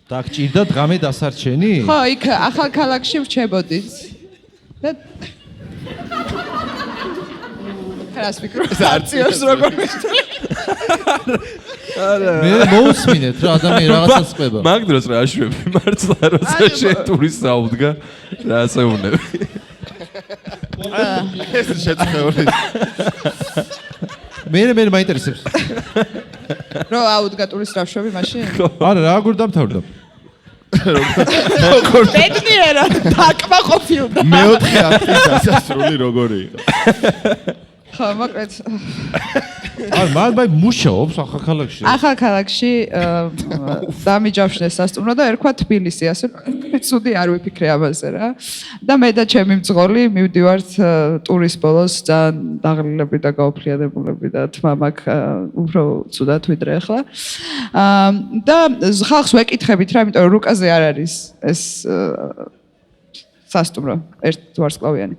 დაგჭირდა დღამე დასარჩენი? ხო, იქ ახალ ქალაქში ვრჩებოდით. და რას ვფიქრობ? არციოს როგორ მეთქი? მე მოусმინეთ რა ადამიანი რაღაცას ყვება. მაგ დროს რა აშვები მართლა როცა შენ ტურისტს აუდგა რა ასეუნები. ეს შეწყვეტილი. მე მაინტერესებს. რო აუდგა ტურისტს რა ვშვები მაშინ? არა, რა გურ დამთავრდა? ბედნიერა დაკმაყოფილდა. მეოთხე აქტის დასასრული როგორი იყო? ხო, მოკლედ. მან მუშაობს ახალ ქალაქში. ახალ ქალაქში დამიჯავშნეს სასტუმრო და ერქვა თბილისი, ასე ცუდი არ ვიფიქრე ამაზე რა. და მე და ჩემი მძღოლი მივდივართ ტურის ბოლოს ძალიან დაღლილები და გაუფრიადებულები და თმა მაქვს უფრო ცუდად ვიდრე ახლა. და ხალხს ვეკითხებით რა, იმიტომ რომ რუკაზე არ არის ეს სასტუმრო ერთ ვარსკვლავიანი.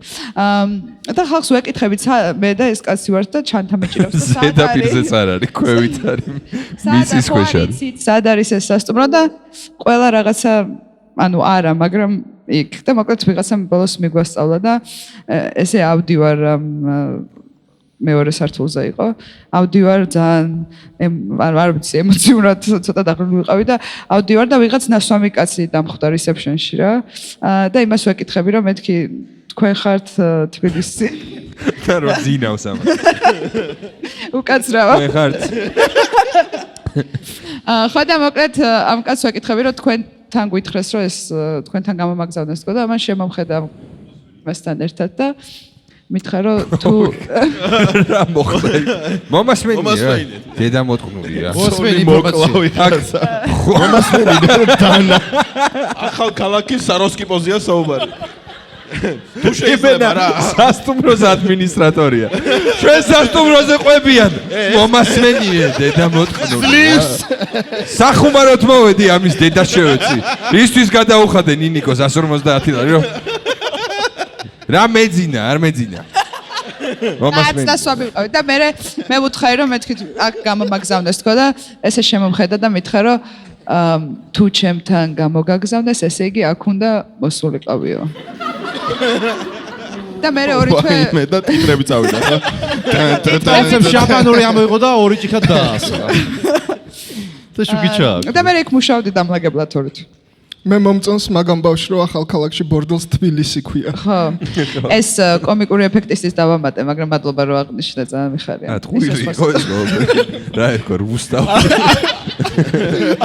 და ხალხს ვეკითხებით მე და ეს კაცი ვართ და ჩანთა მეჭირავს და ზედაპირზეც არ არის, ქვევით არის. მიწის ქვეშ არის. სად არის ეს სასტუმრო და ყველა რაღაცა ანუ არა, მაგრამ იქ და მოკლედ ვიღაცამ ბოლოს მიგვასწავლა და ესე ავდივარ მეორე სართულზე იყო. ავდივარ ძალიან არ ვიცი ემოციურად ცოტა დახრილი ვიყავი და ავდივარ და ვიღაც ნასვამი კაცი დამხვდა რესეფშენში რა. და იმას ვეკითხები რომ მეთქი თქვენ ხართ თბილისში? და რო ძინავს ამას. უკაცრავა. თქვენ ხართ? ხო და მოკლედ ამ კაცს ვეკითხები რომ თქვენთან გვითხრეს რომ ეს თქვენთან გამომაგზავნეს თქო და ამან შემომხედა მასთან ერთად და მითხრა რომ თუ რა მოხდა? მომასმენია. დედა მოტყნული რა. მოსმენი ინფორმაცია. მომასმენია დანა. ახალ ქალაქის საროსკიპოზია საუბარი. თუ შეიძლება რა სასტუმროს ადმინისტრატორია. ჩვენ სასტუმროზე ყვებიან. მომასმენია დედა მოტყნული. სახუმაროთ მოვედი ამის დედა შევეცი. ისთვის გადაუხადე ნინიკოს 150 ლარი რომ რა მეძინა, არ მეძინა. მომასმენი. და სვაბი ვიყავი და მე ვუთხარი რომ მეთქი აქ გამომაგზავნეს თქო და ესე შემომხედა და მითხრა რომ თუ ჩემთან გამოგაგზავნეს, ესე იგი აქ უნდა მოსულიყავიო. და მე ორი თვე მე და ტიტრები წავიდა ხა. ტაცემ შამპანური ამოიღო და ორი ჭიქა დაასხა. და შუგიჩა. და მე იქ მუშაობდი დამლაგებლად ორი თვე. მე მომწონს მაგამ ბავშვი რომ ახალ ქალაქში ბორდელს თბილისი ქვია. ხო. ეს კომიკური ეფექტისთვის დავამატე, მაგრამ მადლობა რომ აღნიშნე, ძალიან მიხარია. ტყუილი იყო ეს რა ერქვა რუსთავ.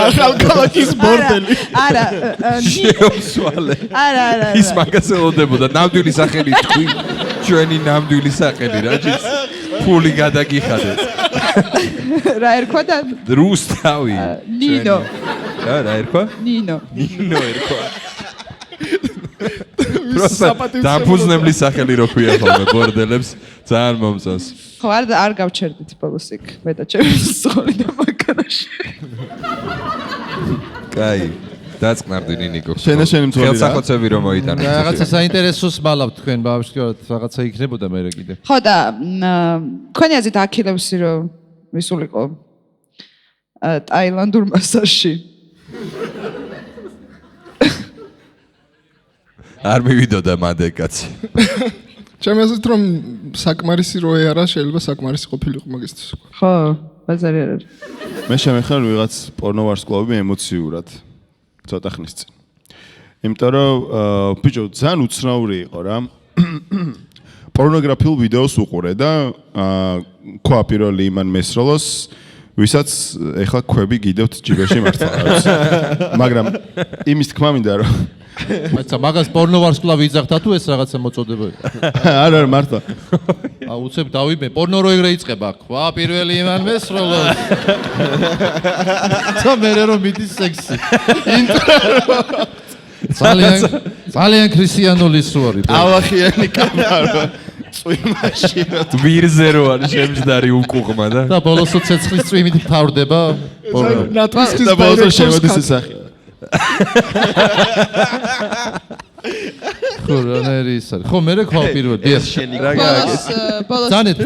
ახალ ქალაქის ბორდელი. არა. შეოსვალე. არა. ის მაგაზე ელოდებოდა ნამდვილი სახელი თქვი. ჩვენი ნამდვილი სახელი რა ჭირს. ფული გადაგიხადეთ. რა ერქვა და რუსთავი. ნინო. რა ერქვა? ნინო ერქვა. პროსტა დამფუძნებლის სახელი რო ქვია ხოლმე ბორდელებს ძალიან მომწონს. ხო არ გავჩერდით ბოლოს იქ მე და ჩემი სული და მაკანაში. კაი. დაწყნარდი ნინიკო. შენი მძღოლი რა. ხელსახოცები რომ მოიტანო. რაღაცა საინტერესოს მალავთ თქვენ ბავშვებად, რაღაცა იქნებოდა მე კიდე. ხო და თქვენი აზრით აქილევსი რომ ვისულიყო ტაილანდურ მასაჟში. არ მივიდოდა მანდე კაცი. ჩემი აზრით რომ საკმარისი როე არა შეიძლება საკმარისი ყოფილიყო მაგისთვის. ხო, ბაზარი არ არის. მე შემეხარ ვიღაც პორნო ვარსკვლავები ემოციურად ცოტა ხნის წინ. იმიტომ რომ ბიჭო ძალიან უცნაური იყო რა. პორნოგრაფიულ ვიდეოს უყურე და ქვა პირველი იმან მესროლოს ვისაც ეხლა ქვები გიდევთ ჯიბეში მართლა არის. მაგრამ იმის თქმა მინდა რომ მაიცა მაგას პორნო ვარსკვლავი იძახდა თუ ეს რაღაცა მოწოდება იყო? არა მართლა. უცებ დავიმე პორნო რო ეგრე იწყება. ქვა პირველი იმან მესროლოს. სამერე რომ მიდის სექსი. ძალიან ქრისტიანულის რო არის. ავახიანი კამარა. წვიმაში ვირზე რო არის შემჯდარი უკუღმა და და ბოლოს ცეცხლის წვიმით მთავრდება პორნო. ნატვისის და ბოლოს შემოდის სახე. ხო რანერი ის არის. ხო მე რა ქვა პირველი. დიახ. ბოლოს ძანეთ.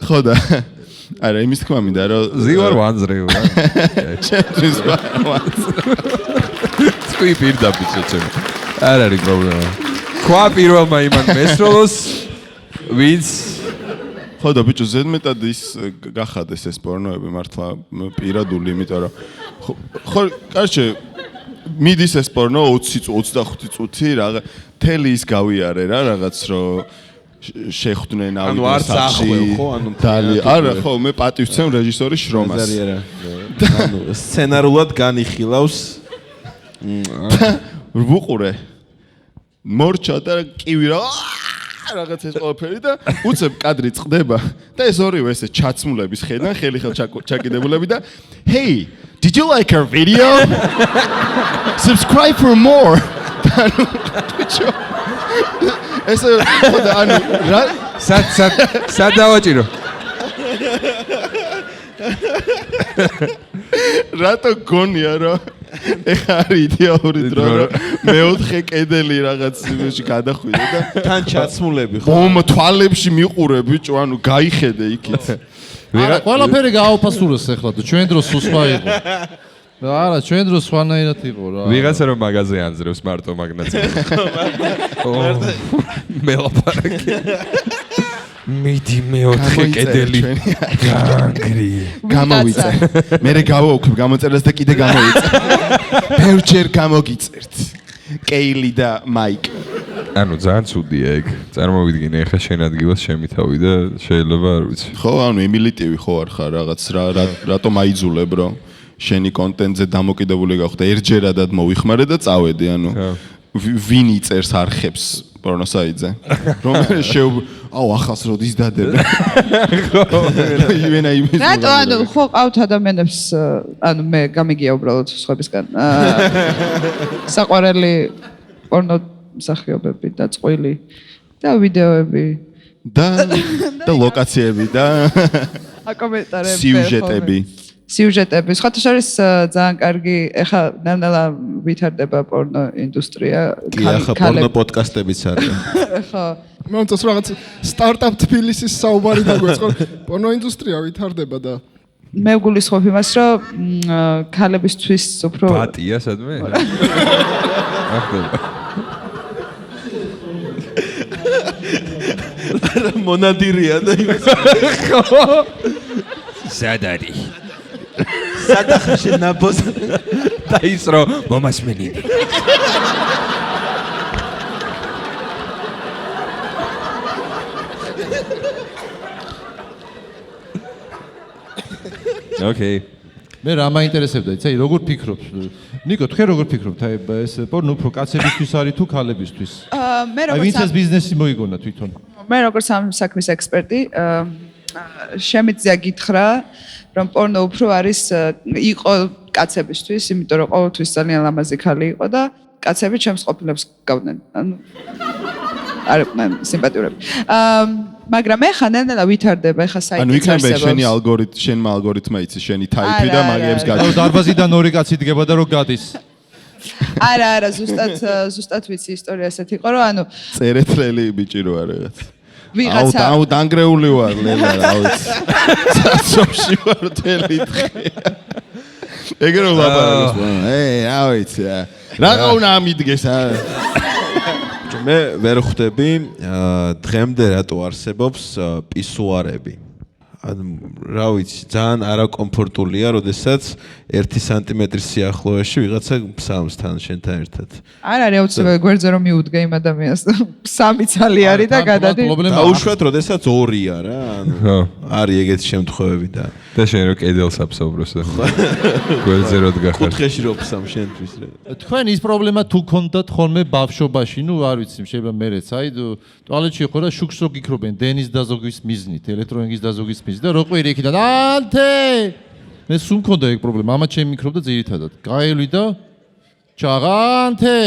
ხო და არა იმის თქმა მინდა რომ ზივარ ვანძრევ რა. ჩემთვის ვანძრევ. წვი პირდაპირ შეჩემ. არ არის პრობლემა. ქვა პირველმა იმან მესროლოს ვინც ხო და ბიჭო ზედმეტად ის გახადეს ეს პორნოები მართლა პირადული იმიტომ რომ ხო კარჩე მიდის ეს პორნო 20-25 წუთი რა თელი ის გავიარე რა რაღაც რომ შეხვდნენ ანუ არც ახվել ხო ანუ დალი არა ხო მე პატივცემ რეჟისორის შრომას ბაზარი არა ანუ სცენარულად განიხილავს ვუყურე მორჩა და კივი რა რაღაც ეს ყველაფერი და უცებ კადრი წყდება და ეს ორივე ესე ჩაცმულების ხედან ხელი ხელ ჩაკიდებულები და hey did you like our video subscribe for more ეს ანუ რა სად დავაჭირო რატო გონია რომ ეხა არის იდეალური დრო რომ მეოთხე კედელი რაღაც იმაში გადახვიდე და თან ჩაცმულები ხო ბომ თვალებში მიყურე ბიჭო ანუ გაიხედე იქით არა ყველაფერი გააუფასურეს ახლა თუ ჩვენ დროს სხვა იყო არა ჩვენ დროს სხვანაირად იყო რა ვიღაცა რომ მაღაზე ანძრევს მარტო მაგნაცი მელაპარაკი მიდი მეოთხე კედელი განგრი გამოვიწე მე გავაუქმებ გამოწერას და კიდე გამოვიწე ბევრჯერ გამოგიწერთ კეილი და მაიკ ანუ ძალიან ცუდია ეგ წარმოვიდგინე ახლა შენ ადგილას შემითავი და შეიძლება არ ვიცი ხო ანუ იმილიტივი ხო არ ხარ რაღაც რატომ აიძულებ რომ შენი კონტენტზე დამოკიდებული გახვდე ერთჯერადად მოვიხმარე და წავედი ანუ ვინ იწერს არხებს პორნოსაიტზე რომ აუ ახალს როდის დადებ ივენა იმის რატო ანუ ხო ყავთ ადამიანებს ანუ მე გამიგია უბრალოდ სხვებისგან საყვარელი პორნო მსახიობები და წყვილი და ვიდეოები და ლოკაციები და აკომენტარები სიუჟეტები სხვათა შორის ძალიან კარგი ეხა ნანა ვითარდება პორნო ინდუსტრია კი ახლა პორნო პოდკასტებიც არის ხო მომწონს რაღაც სტარტაპ თბილისის საუბარი დაგვეწყო პორნო ინდუსტრია ვითარდება და მე ვგულისხმობ იმას რომ ქალებისთვის უფრო ბატია სადმე მონადირია და სად არის სადახში ნაბოს და ის რომ მომასმენინი ოკეი მე რა მაინტერესებდა იცი როგორ ფიქრობ ნიკო თქვენ როგორ ფიქრობთ აი ეს პორნო უფრო კაცებისთვის არის თუ ქალებისთვის მე აი ვინც ეს ბიზნესი მოიგონა თვითონ მე როგორც საქმის ექსპერტი შემიძლია გითხრა რომ პორნო უფრო არის იყო კაცებისთვის იმიტომ რომ ყოველთვის ძალიან ლამაზი ქალი იყო და კაცები ჩემს ყოფილებს გავდნენ ანუ არ იყვნენ სიმპათიურები მაგრამ ეხა ნელა ვითარდება ეხა საიტი ანუ იქნება შენი შენმა ალგორითმა იცი შენი ტაიპი და მაგიებს გადის დარბაზიდან ორი კაცი დგება და რო გადის არა ზუსტად ვიცი ისტორია ესეთი იყო რომ ანუ წერეთლელი ბიჭი რო არ რაღაც ვიღაცა აუ დანგრეული ვარ ლელა რა ვიცი საცობში ვარ თელი დღე ეგრე ვლაპარაკობს რა ვიცი რაღა უნდა ამიდგეს მე ვერ ხვდები დღემდე რატო არსებობს პისუარები. რა ვიცი, ძალიან არაკომფორტულია, როდესაც 1 სანტიმეტრის სიახლოვეში ვიღაცა ფსამს თან შენთან ერთად. არ არის აუცილებელი გვერდზე რომ მიუდგე იმ ადამიანს. 3 ცალი არის და გადადი. დაუშვათ, როდესაც 2-ია რა, ანუ არის ეგეთი შემთხვევები და შენ რო კედელს აფსობროს და გვერდზე რო დგახარ. კუთხეში რო ფსამ შენთვის რა. თქვენ ის პრობლემა თუ გქონდათ ხოლმე ბავშვობაში, ნუ არ ვიცი, შეიძლება მერეც, აი ტუალეტში ხო რა შუქს რო გიქრობენ დენის დაზოგვის მიზნით, ელექტროენერგიის დაზოგვის მიზნით და რო ყვირი იქიდან ანთე მე სულ მქონდა ეგ პრობლემა, ამა ჩემი მიქრობდა ძირითადად. გაევლიდა ჩაღანთე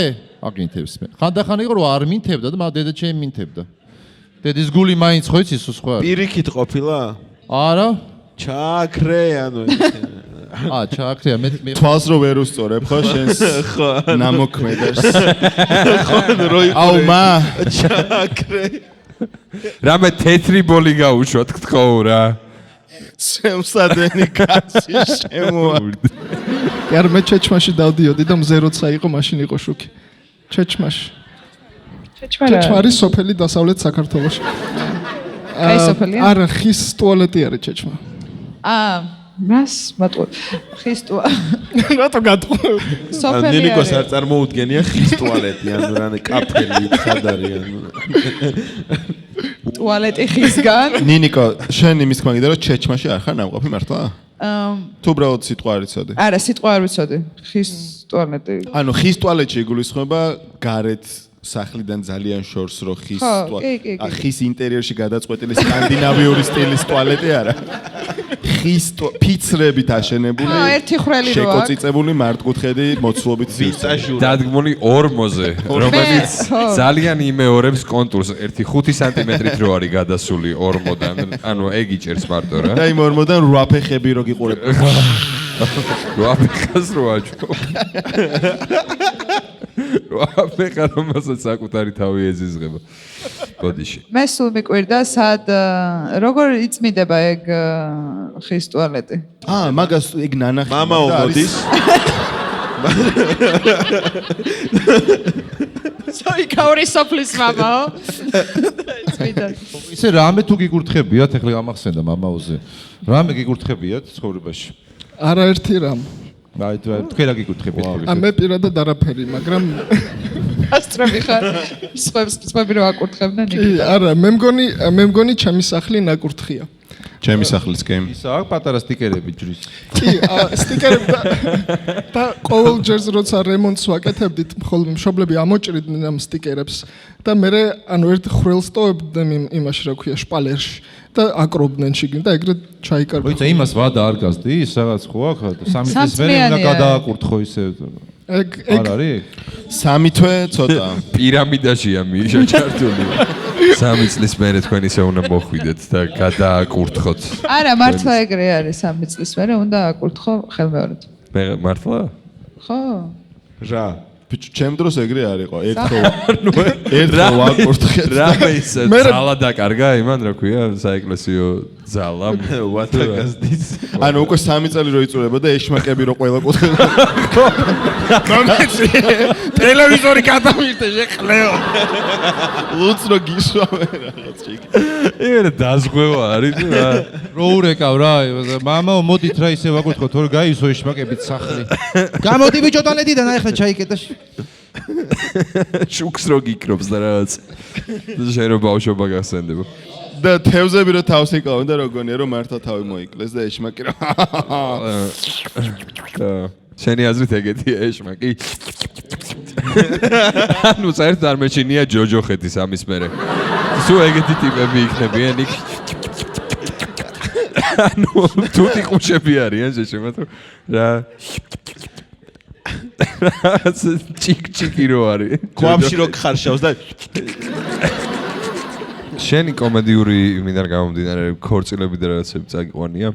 აგინთებს მე. ხანდახან იყო რომ არ მინთებდა და მაგრამ დედა ჩემი მინთებდა. დედის გული მაინც ხო იცი სულ სხვა. პირიქით ყოფილა? არა? ჩაქრე ანუ ჩაქრეა მე თვალს რო ვერ უსწორებ ხო შენს ნამოქმედებს ხო რო აუ მა ჩაქრე რამე თეთრი ბოლი გაუშვათ გთხოვ რა. შემსადენი კაცი შემოა. არ მე ჩეჩმაში დავდიოდი და მზე როცა იყო მაშინ იყო შუქი. ჩეჩმაში. ჩეჩმარი სოფელი დასავლეთ საქართველოში. აი სოფელია? არა, ხის ტუალეტი არის ჩეჩმა. მას მატყო ხის რატო გატყო? სოფელი ნინიკოს არ წარმოუდგენია ხის ტუალეტი ანუ რანე კაფელი ხადარი ანუ ტუალეტი ხისგან. ნინიკო, შენ იმის თქმა გინდა რომ ჩეჩმაში არ ხარ ნამყოფი მართლა? თუ უბრალოდ სიტყვა არ იცოდი? არა, სიტყვა არ ვიცოდი. ხის ტუალეტი. ანუ ხის ტუალეტში იგულისხმება გარეთ სახლიდან ძალიან შორს რო ხის ხის ინტერიერში გადაწყვეტილი სკანდინავიური სტილის ტუალეტი არა. ხის ფიცრებით აშენებული. ერთი ხრელი როა. შეკოწიწებული მართკუთხედი მოცულობით ვიწაჟური. დადგმული ორმოზე, რომელიც ძალიან იმეორებს კონტურს. 1 სანტიმეტრით რო არის გადასული ორმოდან, ანუ ეგ იჭერს მარტო რა. და იმ ორმოდან 8 ფეხები რო გიყურებ. 8 ფეხას რო აჩვო. 8 ფეხა რომელსაც საკუთარი თავი ეზიზღება. ბოდიში. მე სულ მიკვირდა სად როგორ იწმინდება ეგ ხის ტუალეტი. მაგას ეგ ნანახი. მამა მოდის. სოიკაური სოფლის მამაო. იწმინდა. ისე რამე თუ გიკურთხებიათ, ეხლა გამახსენდა მამაოზე. რამე გიკურთხებიათ ცხოვრებაში? არაერთი რამ. აი თქვენ რა გიკურთხებიათ? მე პირადად არაფერი, მაგრამ ასტრები ხარ. სხვები რო აკურთხებდნენ იქ. კი, არა, მე მგონი ჩემი სახლი ნაკურთხია. ჩემი სახლის კი. ისა აქვს პატარა სტიკერები ჯვრის. კი, სტიკერები და ყოველ ჯერს როცა რემონტს ვაკეთებდით, ხოლმე მშობლები ამოჭრიდნენ ამ სტიკერებს და მე ანუ ერთ ხრელს ტოვებდნენ იმაში რა ქვია შპალერში და აკრობდნენ შიგნით და ეგრე ჩაიკარგა. მოიცა იმას ვადა არ გასდი, რაღაც ხო აქვს? 3 წლის მერე უნდა გადააკურთხო ისე. ეგ არ არის? 3 თვე ცოტა. პირამიდაშია მიშა ჩართული. 3 წლის მერე თქვენ ისე უნდა მოხვიდეთ და გადააკურთხოთ. არა, მართლა ეგრე არის 3 წლის მერე უნდა აკურთხო ხელმეორედ. მე მართლა? ხო. რა ბიჭო, ჩემ დროს ეგრე არ იყო. ერთხელ ვაკურთხეთ. რა ის ძალა დაკარგა იმან რა ქვია საეკლესიო ძალა ვატაკასდის. ანუ უკვე 3 წელი რო იწურება და ეშმაკები რო ყველა კუთხე. ტელევიზორი გადამირთე შეხლეო. ლუცრო გიშვამე რაღაც იქ. იგივე დაზღვევა არის რა. რო ურეკავ რა, მამაო მოდით რა ისე ვაკურთხოთ, თორე გაისო ეშმაკებით სახლი. გამოდი ბიჭო ტალედიდან ახლა ჩაიკეტა. შუქს რო გიქრობს და რაღაც. შენ რო ბავშვობა გასცენდება. და თევზები რო თავს იკავენ და რო გონია რომ მართლა თავი მოიკლეს და ეშმაკი რა. შენი აზრით ეგეთია ეშმაკი? ანუ საერთოდ არ მეჩინია ჯოჯოხეთის ამის მერე. სულ ეგეთი ტიპები იქნებიან იქ. ანუ თუთი ყუშები არიან შეშემათ რა. ჩიკ-ჩიკი რო არის. კვამში რო ხარშავს და შენი კომედიური მინარ გამომდინარე ქორწილები და რაღაცები წაგიყვანია?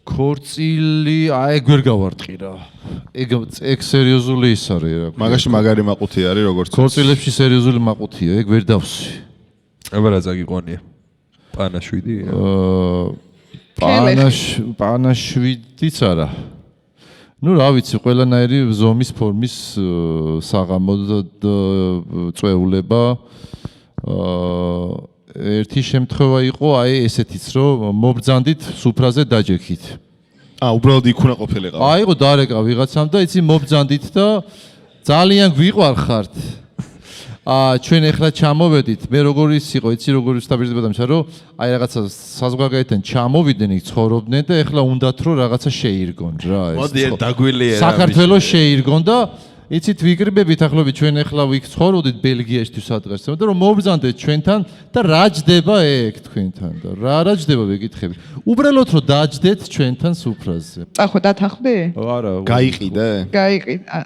ქორწილი, ეგ ვერ გავარტყი რა. ეგ სერიოზული ის არის რა. მაგაში მაგარი მაყუთი არის როგორც. ქორწილებში სერიოზული მაყუთია, ეგ ვერ დავსვი. აბა რა წაგიყვანია? პანაშვიდი? პანაშვიდიც არა. ну რა ვიცი, ყველანაირი ზომის ფორმის საღამო წვეულება ერთი შემთხვევა იყო, აი ესეთიც, რომ მობრძანდით სუფრაზე დაჯექით. უბრალოდ იქ უნდა ყოფილიყავ. აიღო დარეკა ვიღაცამ და იცი მობრძანდით და ძალიან გვიყვარხართ. ჩვენ ახლა ჩამოვედით, მე როგორ ის იყო, იცი როგორ ვსტაბილიზდება და მაშინ რომ აი რაღაცა საზღვარგარეთიდან ჩამოვიდნენ, იქ ცხოვრობდნენ და ახლა უნდათ რომ რაღაცა შეირგონ რა ეს. მოდი დაგვილია რა. საქართველოს შეირგონ და იცით ვიკრიბებით ახლობი ჩვენ ახლა იქ ცხოვრობდით ბელგიაში თუ სადღაც და რომ მობრძანდეთ ჩვენთან და რა ჯდება ეგ თქვენთან და რა ჯდება ვეკითხები. უბრალოდ რომ დაჯდეთ ჩვენთან სუფრაზე. წახო დათანხმდი? არა, გაიყიდე? გაიყიდა.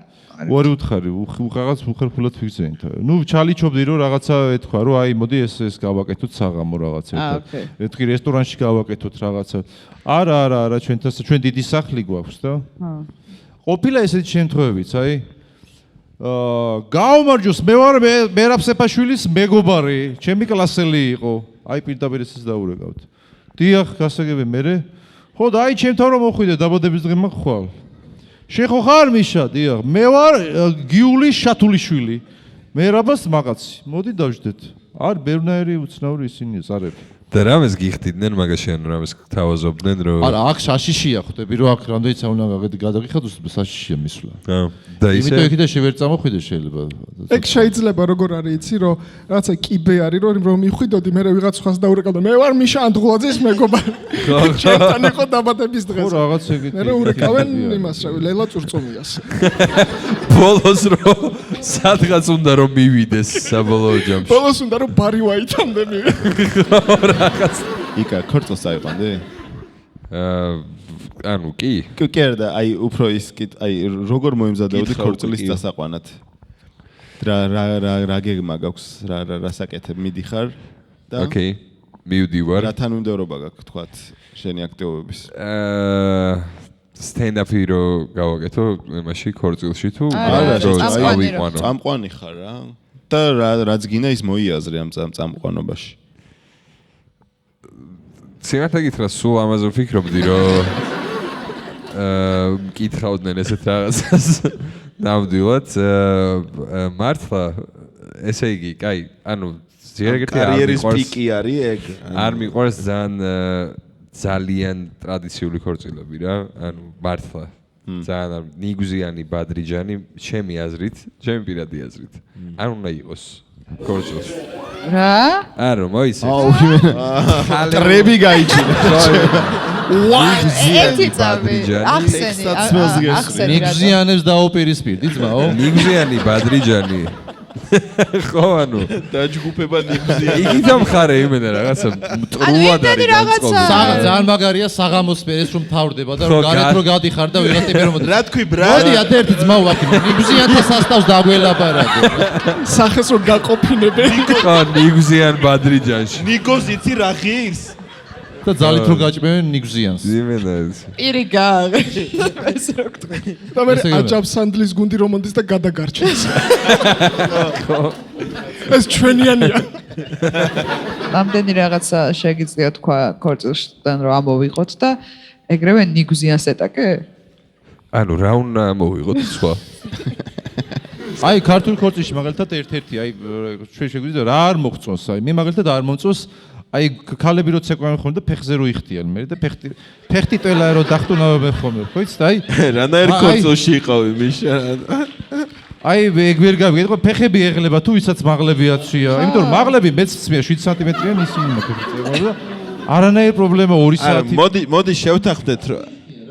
ორი უთხარი, რაღაც უხერხულად ვიგზენით. ნუ ჩალიჩობდი რომ რაღაცა ეთქვა, რომ აი მოდი ეს გავაკეთოთ საღამო რაღაცა. ეთქი რესტორანში გავაკეთოთ რაღაცა. არა, ჩვენ დიდი სახლი გვაქვს და. ყოფილა ესეთი შემთხვევებიც, აი გაუმარჯოს, მე ვარ მერაბ სეფაშვილის მეგობარი, ჩემი კლასელი იყო. აი პირდაპირ ესეც დაურეკავთ. დიახ, გასაგები მე. ხო და აი ჩემთან რომ მოხვიდე დაბადების დღე მაქვს ხვალ. შენ ხო ხარ მიშა? დიახ, მე ვარ გიული შათულიშვილი. მერაბას მაღაცი. მოდი დავждეთ. არ ბევრნაირი უცნაური ისინი ზარები. და რამეს გიხდიდნენ მაგაში ანუ რამეს თავაზობდნენ რომ არა აქ საშიშია ხვდები რომ აქ რამდენიც უნდა გადაგიხადოს საშიშია მისვლა და ისე იმიტომ იქიდან შევერ წამოხვიდე შეიძლება ეგ შეიძლება როგორ არის იცი რომ რაღაცა კიბე არის რომ მიხვიდოდი მე ვიღაც ხას დაურეკავ და მე ვარ მიშა ანდღულაძის მეგობარი ჩემთან იყო დაბადების დღეს ხო რაღაც ეგეთი მე ურეკავენ იმას რა ლელა წურწუმიას ბოლოს რომ სადღაც უნდა რომ მივიდეს საბოლოო ჯამში ბოლოს უნდა რომ ბარი ვაიტამდე მივიდეს იკა ქორწილს წაიყვანდი? ანუ კი. კი არა და აი უფრო ის კი აი როგორ მოიმზადებოდი ქორწილის დასაყვანად? რა გეგმა გაქვს? რა საკეთებ მიდიხარ და ოკეი. მივდივარ. რა თანმიმდევრობა გაქვს თქვათ შენი აქტივობების? სტენდაპი რო გავაკეთო იმაში ქორწილში თუ წამყვანი ხარ რა? და რაც გინდა ის მოიაზრე ამ წამყვანობაში. სიმართლე გითხრა სულ ამაზე ვფიქრობდი რომ მკითხავდნენ ესეთ რაღაცას ნამდვილად მართლა ესე იგი კაი ანუ კარიერის პიკი არის ეგ არ მიყვარს ძალიან ტრადიციული ქორწილები რა ანუ მართლა ძალიან ნიგუზიანი ბადრიჯანი ჩემი აზრით ჩემი პირადი აზრით არ უნდა იყოს ქორწილში რა? არა, მოიცე. ტრები გაიჩინე. ვაი, ერთი წამი. ახსენი. ნიგზიანებს დაუპირისპირდი ძმაო. ნიგზიანი ბადრიჯანი. ხო, ანუ დაჯგუფება ნიგზიანი. იქით ამხარე იმენა რაღაცა მტრულად არის განწყობილი. ძალიან მაგარია საღამოს პერეს რომ თავდება და რომ გარეთ რო გადიხარ და ვიღაც ტიპი რომ რა თქვი ბრა? მოდი ერთ ძმაო ვაკი ნიგზიანთა სასტავს დაგველაპარაკე. სახეს რო გაყოფინებენ. ხო, ნიგზიან ბადრიჯანში. ნიგოს იცი რა ღირს? და ძალით რო გაჭმევენ ნიგზიანს. იმენა ეს. პირი გააღე. ეს რო გტყვი. და მე აჯაბ სანდლის გუნდი რომონდის და გადაგარჩენს. ეს ჩვენიანია. რამდენი რაღაცა შეგიძლია თქვა ქორწილშიდან რომ ამოვიღოთ და ეგრევე ნიგზიანს ეტაკე? ანუ რა უნდა მოვიღოთ სხვა? აი ქართულ ქორწილში მაგალითად ერთ-ერთი აი ჩვენ შეგვიძლია რა არ მოღწონს აი მე მაგალითად არ მომწონს აი ქალები როცა ყვამენ ხოლმე და ფეხზე რო იხდიან მე და ფეხტი ტელა რო დახტუნავებენ ხოლმე ხო იცით აი რანაირი ქორწილში იყავი მიშა აი ეგ ვერ გავიგეთ ფეხები ეღლება თუ ვისაც მაღლები აცვია იმიტომ რომ მაღლები მეც ცვია 7 სანტიმეტრიან ისინი მოხდება და არანაირი პრობლემა 2 საათი მოდი შევთანხმდეთ რომ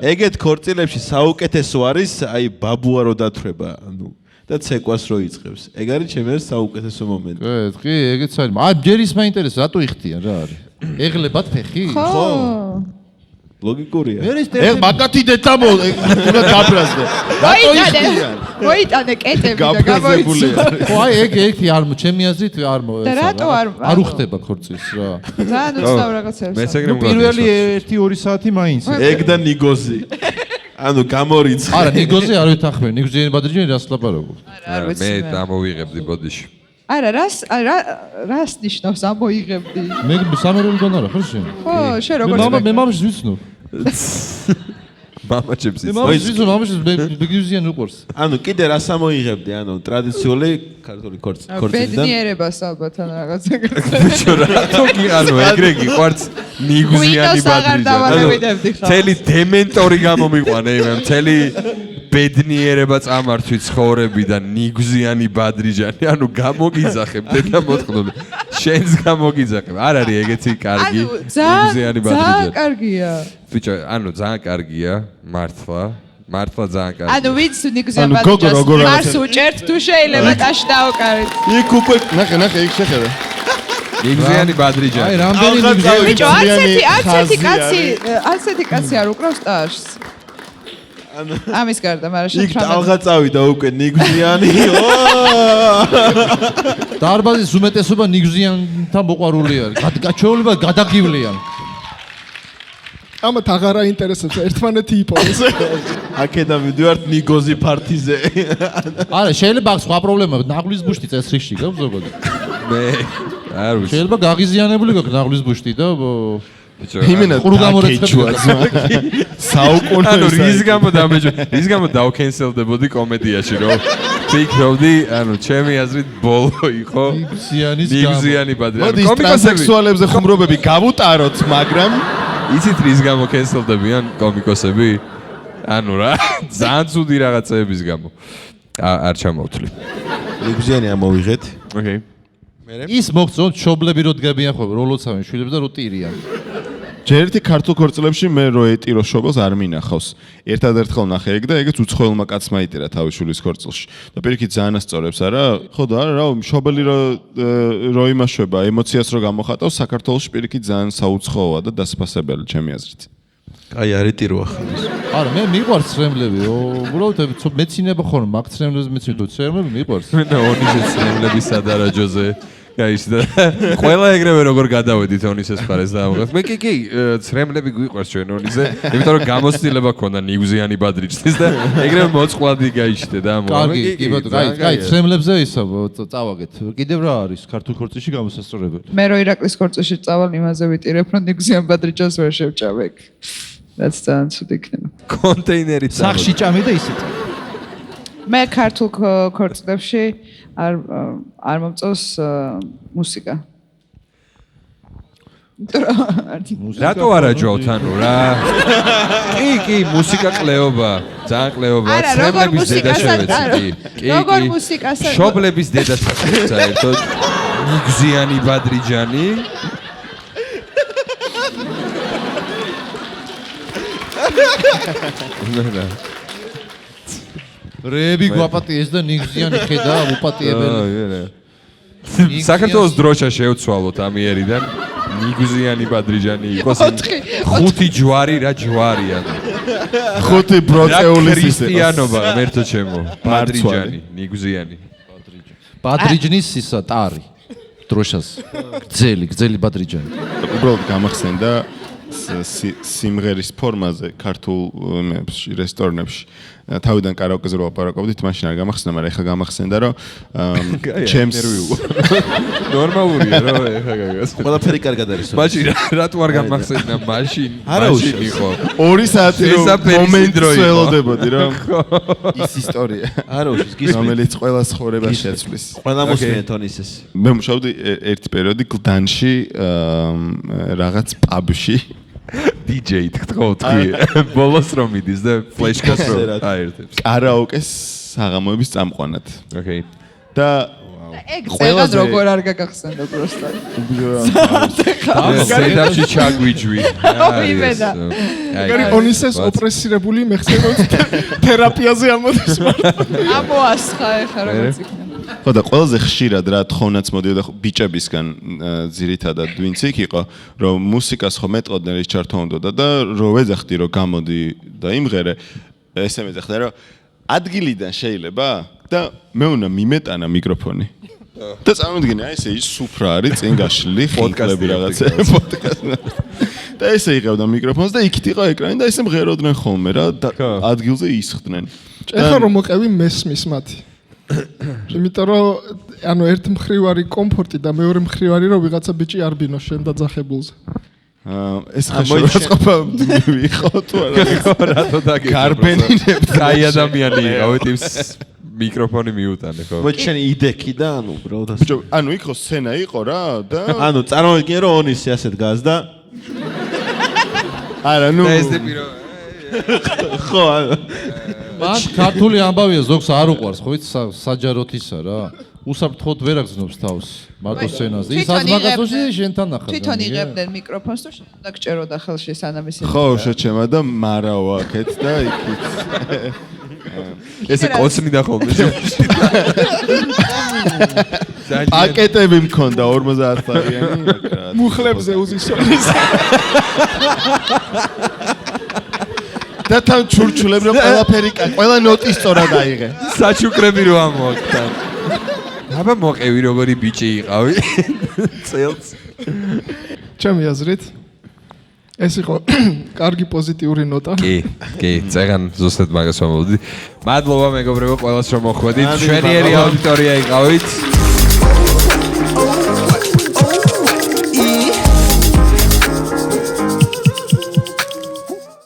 ეგეთ ქორწილებში საუკეთესო არის აი ბაბუა რო დათვრება ანუ და ცეკვას რო იწყებს. ეგ არის ჩემი არის საუკეთესო მომენტი. კი, ეგეც არის. აი, ჯერ ის მაინტერესებს, რატო იხდიან რა არის? ეღლებათ ფეხი? ხო. ლოგიკურია. ეგ მაგათი დეტამო, უნდა დაბრაზდე. რატო იხდიან? მოიტანე კეტები და გამოიწვა. ხო, აი, ეგ არ ჩემი აზრით არ და რატო არ უხდება ქორწილს რა. ძალიან უცნაურ რაღაცებს. მეც ეგრე მგონია. პირველი 1-2 საათი მაინც. ეგ და ნიგოზი. ანუ გამორიცხე. არა, ნიგოზი არ ვითანხმენ. ნიგოზიანი ბადრიჯანი რას ლაპარაკობ? მე დამოვიღებდი ბოდიში. არა, რას ნიშნავს ამოიღებდი? მე სამერელი გონა რა, ხო შენ? ხო, შენ როგორც მე მამას ვიცნობ. მამაჩებს იცი. მამაჩებს ბეგიუზიან უყურს. ანუ კიდე რას ამოიღებდი, ანუ ტრადიციული ქართული ქორწილიდან. ბედნიერებას ალბათ ან რაღაცა. ბიჭო რატო კი ანუ ეგრე გიყვარს ნიგუზიანი ბადრიჯანი. მთელი დემენტორი გამომიყვანე მე მთელი ბედნიერება წამართვი ცხოვრებიდან ნიგუზიანი ბადრიჯანი. ანუ გამოგიძახებ დედა მოთხნული. შენს გამოგიძახებ. არ არის ეგეთი კარგი ნიგუზიანი ბადრიჯანი. ძალიან კარგია. ბიჭო, ანუ ძალიან კარგია, მართლა ძალიან კარგია. ანუ ვინც ნიგუზიან ბადრიჯანს მარს უჭერთ თუ შეიძლება ტაში დაუკარეთ. იქ უკვე ნახე იქ შეხედე. ნიგუზიანი ბადრიჯანი. აი, რამდენი ნიგუზიანი. ბიჭო, არც ერთი კაცი არ უკრავს ტაშს. ამის გარდა, მაგრამ იქ ტალღა წავიდა უკვე ნიგუზიანი. დარბაზის უმეტესობა ნიგუზიანთან მოყვარული არის. გაჩვეულება გადაგივლიან. ამათ აღარ აინტერესებს ერთმანეთი იპოვოს. აქედან მივდივართ ნიგოზი ფართიზე. არა, შეიძლება აქვს სხვა პრობლემა, ნაღლის ბუშტი წესრიგში გაქვს ზოგადად. მე არ ვიცი. შეიძლება გაღიზიანებული გაქვს ნაღლის ბუშტი და ბიჭო, იმენა ყრუ გამორეცხებს. საუკუნე ანუ რის გამო დამეჯო, რის გამო დავკენსელდებოდი კომედიაში, რომ ფიქრობდი, ანუ ჩემი აზრით ბოლო იყო ნიგუზიანი ბადრიჯანი. მოდი ტრანსექსუალებზე ხუმრობები გავუტაროთ, მაგრამ იცით რის გამო კენსელდებიან კომიკოსები? ანუ რა, ძალიან ცუდი რაღაცეების გამო. არ ჩამოვთვლი. ნიგუზიანი ამოვიღეთ. ოკეი. ის მოგწონთ შობლები რო დგებიან ხო, რო ლოცავენ შვილებს და რო ტირიან. ჯერ ერთი ქართულ ქორწილებში მე რო ეტირო შობელს არ მინახავს. ერთადერთხელ ნახე ეგ და ეგეც უცხოელმა კაცმა იტირა თავის შვილის ქორწილში. და პირიქით ძალიან ასწორებს არა? ხო და არა რა, შობელი რო იმაშვება, ემოციას რო გამოხატავს, საქართველოში პირიქით ძალიან საუცხოა და დასაფასებელი ჩემი აზრით. აი არ იტირო ახლა. არა, მე მიყვარს ცრემლები. უბრალოდ მეცინება ხომ მაგ ცრემლებს მეცინებ თუ ცრემლები მიყვარს. მე ონისეს ცრემლების სადარაჯოზე გაიშ და ყველა ეგრევე როგორ გადავედით ონისეს ფარეს და ამღაც. მე კი ცრემლები გვიყვარს ჩვენ ონისე, იმიტომ რომ გამოცდილება ქონდა ნიგუზიანი ბადრიჯის და ეგრევე მოწყვლადი გაიშდე და ამო. კარგი, კი ბატონო, კაი, ცრემლებზე ისა წავაგეთ. კიდევ რა არის ქართულ ქორწილში გამოსასწორებელი? მე რო ირაკლის ქორწილში წავალ იმაზე ვიტირებ, რომ ნიგუზიან ბადრიჯანს ვერ შევჭამეკ. რაც ძალიან ცუდი იქნება. კონტეინერით სახში ჭამე და ისეთ. მე ქართულ ქორწილებში არ მომწონს მუსიკა. რატო არა ჯოთ ანუ რა? კი, მუსიკა კლეობა, ძალიან კლეობა. ცრემლების დედა შევეცი. როგორ მუსიკას? შობლების დედა საერთოდ ნიგუზიანი ბადრიჯანი. რეები გვაპატიეს და ნიგზიანი ხედა უპატიებელი. საქართველოს დროშა შევცვალოთ ამიერიდან. ნიგუზიანი ბადრიჯანი იყოს. 5 ჯვარი რა ჯვარია. 5 ბროწეულის ისე. ქრისტიანობა მერთო ჩემო. ბადრიჯანი, ნიგუზიანი. ბადრიჯნის ისა ტარი. დროშას. გძელი ბადრიჯანი. უბრალოდ გამახსენდა სიმღერის ფორმაზე ქართულ რესტორნებში თავიდან კარაოკეზე რო აპარაკობდით, მაშინ არ გამახსენდა, მაგრამ ეხლა გამახსენდა, რომ ჩემს ნორმალურია რა ეხლა გაგას. ყველაფერი კარგად არის. მაშინ რატო არ გამახსენდა მაშინ? მაშინ იყო. 2 საათი მომენტი ველოდებოდი რომ ის ისტორია. არა უშვის გისმენთ. რომელიც ყველა ცხოვრებას შეცვლის. ყველა მოსმენთ ონისეს. მე მუშაობდი ერთი პერიოდი გლდანში რაღაც პაბში. DJ-ით თქვი. ბოლოს რომ მიდის და ფლეშკას რო აერთებს. კარაოკეს საღამოების წამყვანად. ოკეი. და ეგ ყველას როგორ არ გაგახსენდა პროსტა. სედაფში ჩაგვიჯვი. იმედა. ეგარი ონისეს ოპრესირებული მეხსენებს თერაპიაზე ამოდის. ამოასხა ეხლა როგორც იქნება. ხო და ყველაზე ხშირად რა თხოვნაც მოდიოდა ბიჭებისგან ძირითადად ვინც იქ იყო რომ მუსიკას ხო მეტყოდნენ ის ჩართო უნდა და რო ვეძახდი რომ გამოდი და იმღერე ესე მეძახდა რომ ადგილიდან შეიძლება და მე უნდა მიმეტანა მიკროფონი და წარმოგიდგენე აი ესე ის სუფრა არის წინ გაშლილი პოდკასტი რაღაცა პოდკასტი და ესე იღებდა მიკროფონს და იქით იყო ეკრანი და ესე მღეროდნენ ხოლმე რა ადგილზე ისხდნენ ეხლა რომ მოყევი მესმის მათი იმიტომ რომ ანუ ერთ მხრივ არის კომფორტი და მეორე მხრივ არის რომ ვიღაცა ბიჭი არ ბინოს შენ დაძახებულზე. ეს ხელშეწყობა ვიყო თუ არა? რატო დაგეკითხა? გარბენინებდა. კაი ადამიანი იყავით ის მიკროფონი მიუტანე ხო? მოჩენი იდექი და ანუ უბრალოდ ბიჭო, ანუ იქ ხო სცენა იყო რა და ანუ წარმოვიდგინე რომ ონისი ასეთ გას და არა ნუ ეს პირო ხო ანუ მან ქართული ამბავია ზოგს არ უყვარს ხო იცი საჯაროდ ისა რა უსაფრთხოდ ვერ აგზნობს თავს მარტო სცენაზე ის აზმაგაცოში შენთან ახლა თვითონ იღებდნენ მიკროფონს თუ შენ უნდა გჭეროდა ხელში სანამ ისე ხო შეჩემა და მარაო აქეთ და იქით ესე კოცნიდა ხოლმე პაკეტები მქონდა 50 წარიანი მუხლებზე უზისონის და თან ჩურჩულები რომ ყველაფერი ყველა ნოტი სწორად აიღე საჩუქრები რო ამოაკთან აბა მოყევი როგორი ბიჭი იყავი წელს ჩემი აზრით ეს იყო კარგი პოზიტიური ნოტა კი წეგან ზუსტად მაგას ვამბობდი მადლობა მეგობრებო ყველას რომ მოხვედით ჩვენიერი აუდიტორია იყავით